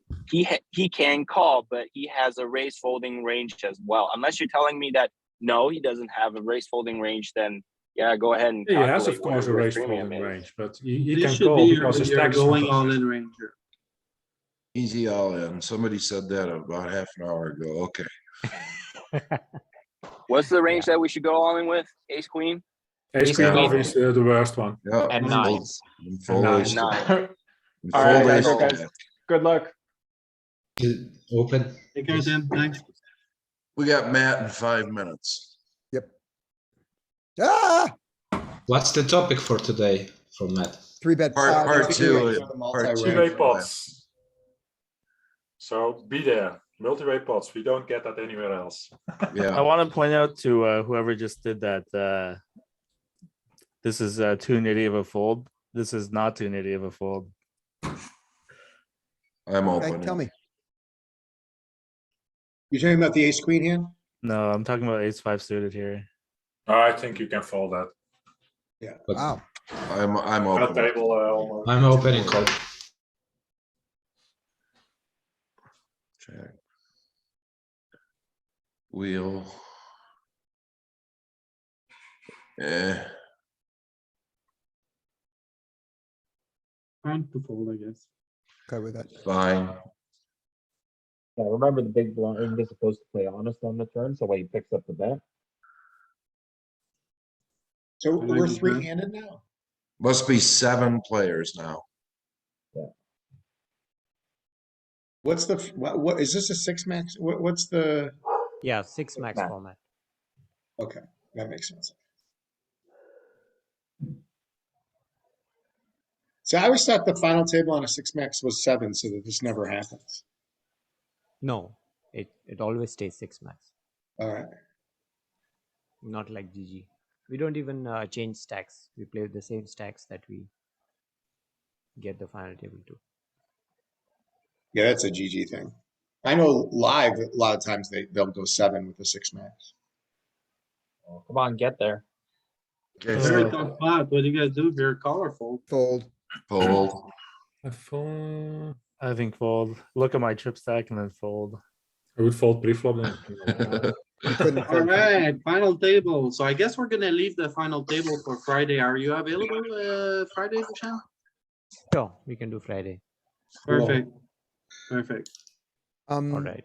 He can call, but he has a raise folding range as well. Unless you're telling me that no, he doesn't have a raise folding range, then yeah, go ahead and He has, calculate of what course, his a risk raise premium folding is. range, but he This can should call be because his your stack is going not- all in ranger. Easy all in. Somebody said that about half an hour ago. Okay. What's the range that we should go all in with? Ace queen. Ace queen queen. off is the worst one. Yeah. And fold- nines. fold And ace- Nine. and All right, fold I ace gotta go, guys. jack. Good luck. Open. Take care, Tim. Thanks. We got Matt in 5 minutes. Ah, What's the topic for today from Matt? 3-bet. Part Two two. ways for the multi-way. Multi-way pots. So be there. Multi-way pots. We don't get that anywhere else. Yeah. I want to point out to whoever just did that, this is too nitty of a fold. This is not too nitty of a fold. I'm Okay, open. tell me. You're talking about the ace queen hand? No, I'm talking about ace 5 suited here. I think you can fold that. But Wow. I'm At open. table almost. I'm opening call. Check. Wheel. Time to fold, I guess. Okay with that. Fine. Yeah, remember the big blind is supposed to play honest on the turn, so when he picks up the bet. So I like we're this, 3-handed now? Must be 7 players now. What's the, what, is this a 6 max? What's the, Yeah, 6 max Max. format. okay, that makes sense. So I always thought the final table on a 6 max was 7, so that this never happens. No, it always stays 6 max. All right. Not like GG. We don't even change stacks. We play with the same stacks that we get the final table to. Yeah, that's a GG thing. I know live, a lot of times they'll go 7 with the 6 max. Oh, come on, get there. Okay, Very so tough spot. What do you guys do here? Call or fold? Fold. fold. I think fold. Look at my chip stack and then fold. I would fold pre-flop then. You couldn't All fold. right, final table. So I guess we're gonna leave the final table for Friday. Are you available, Friday, Bushan? Sure, we can do Friday. Perfect. Perfect. Um, All right.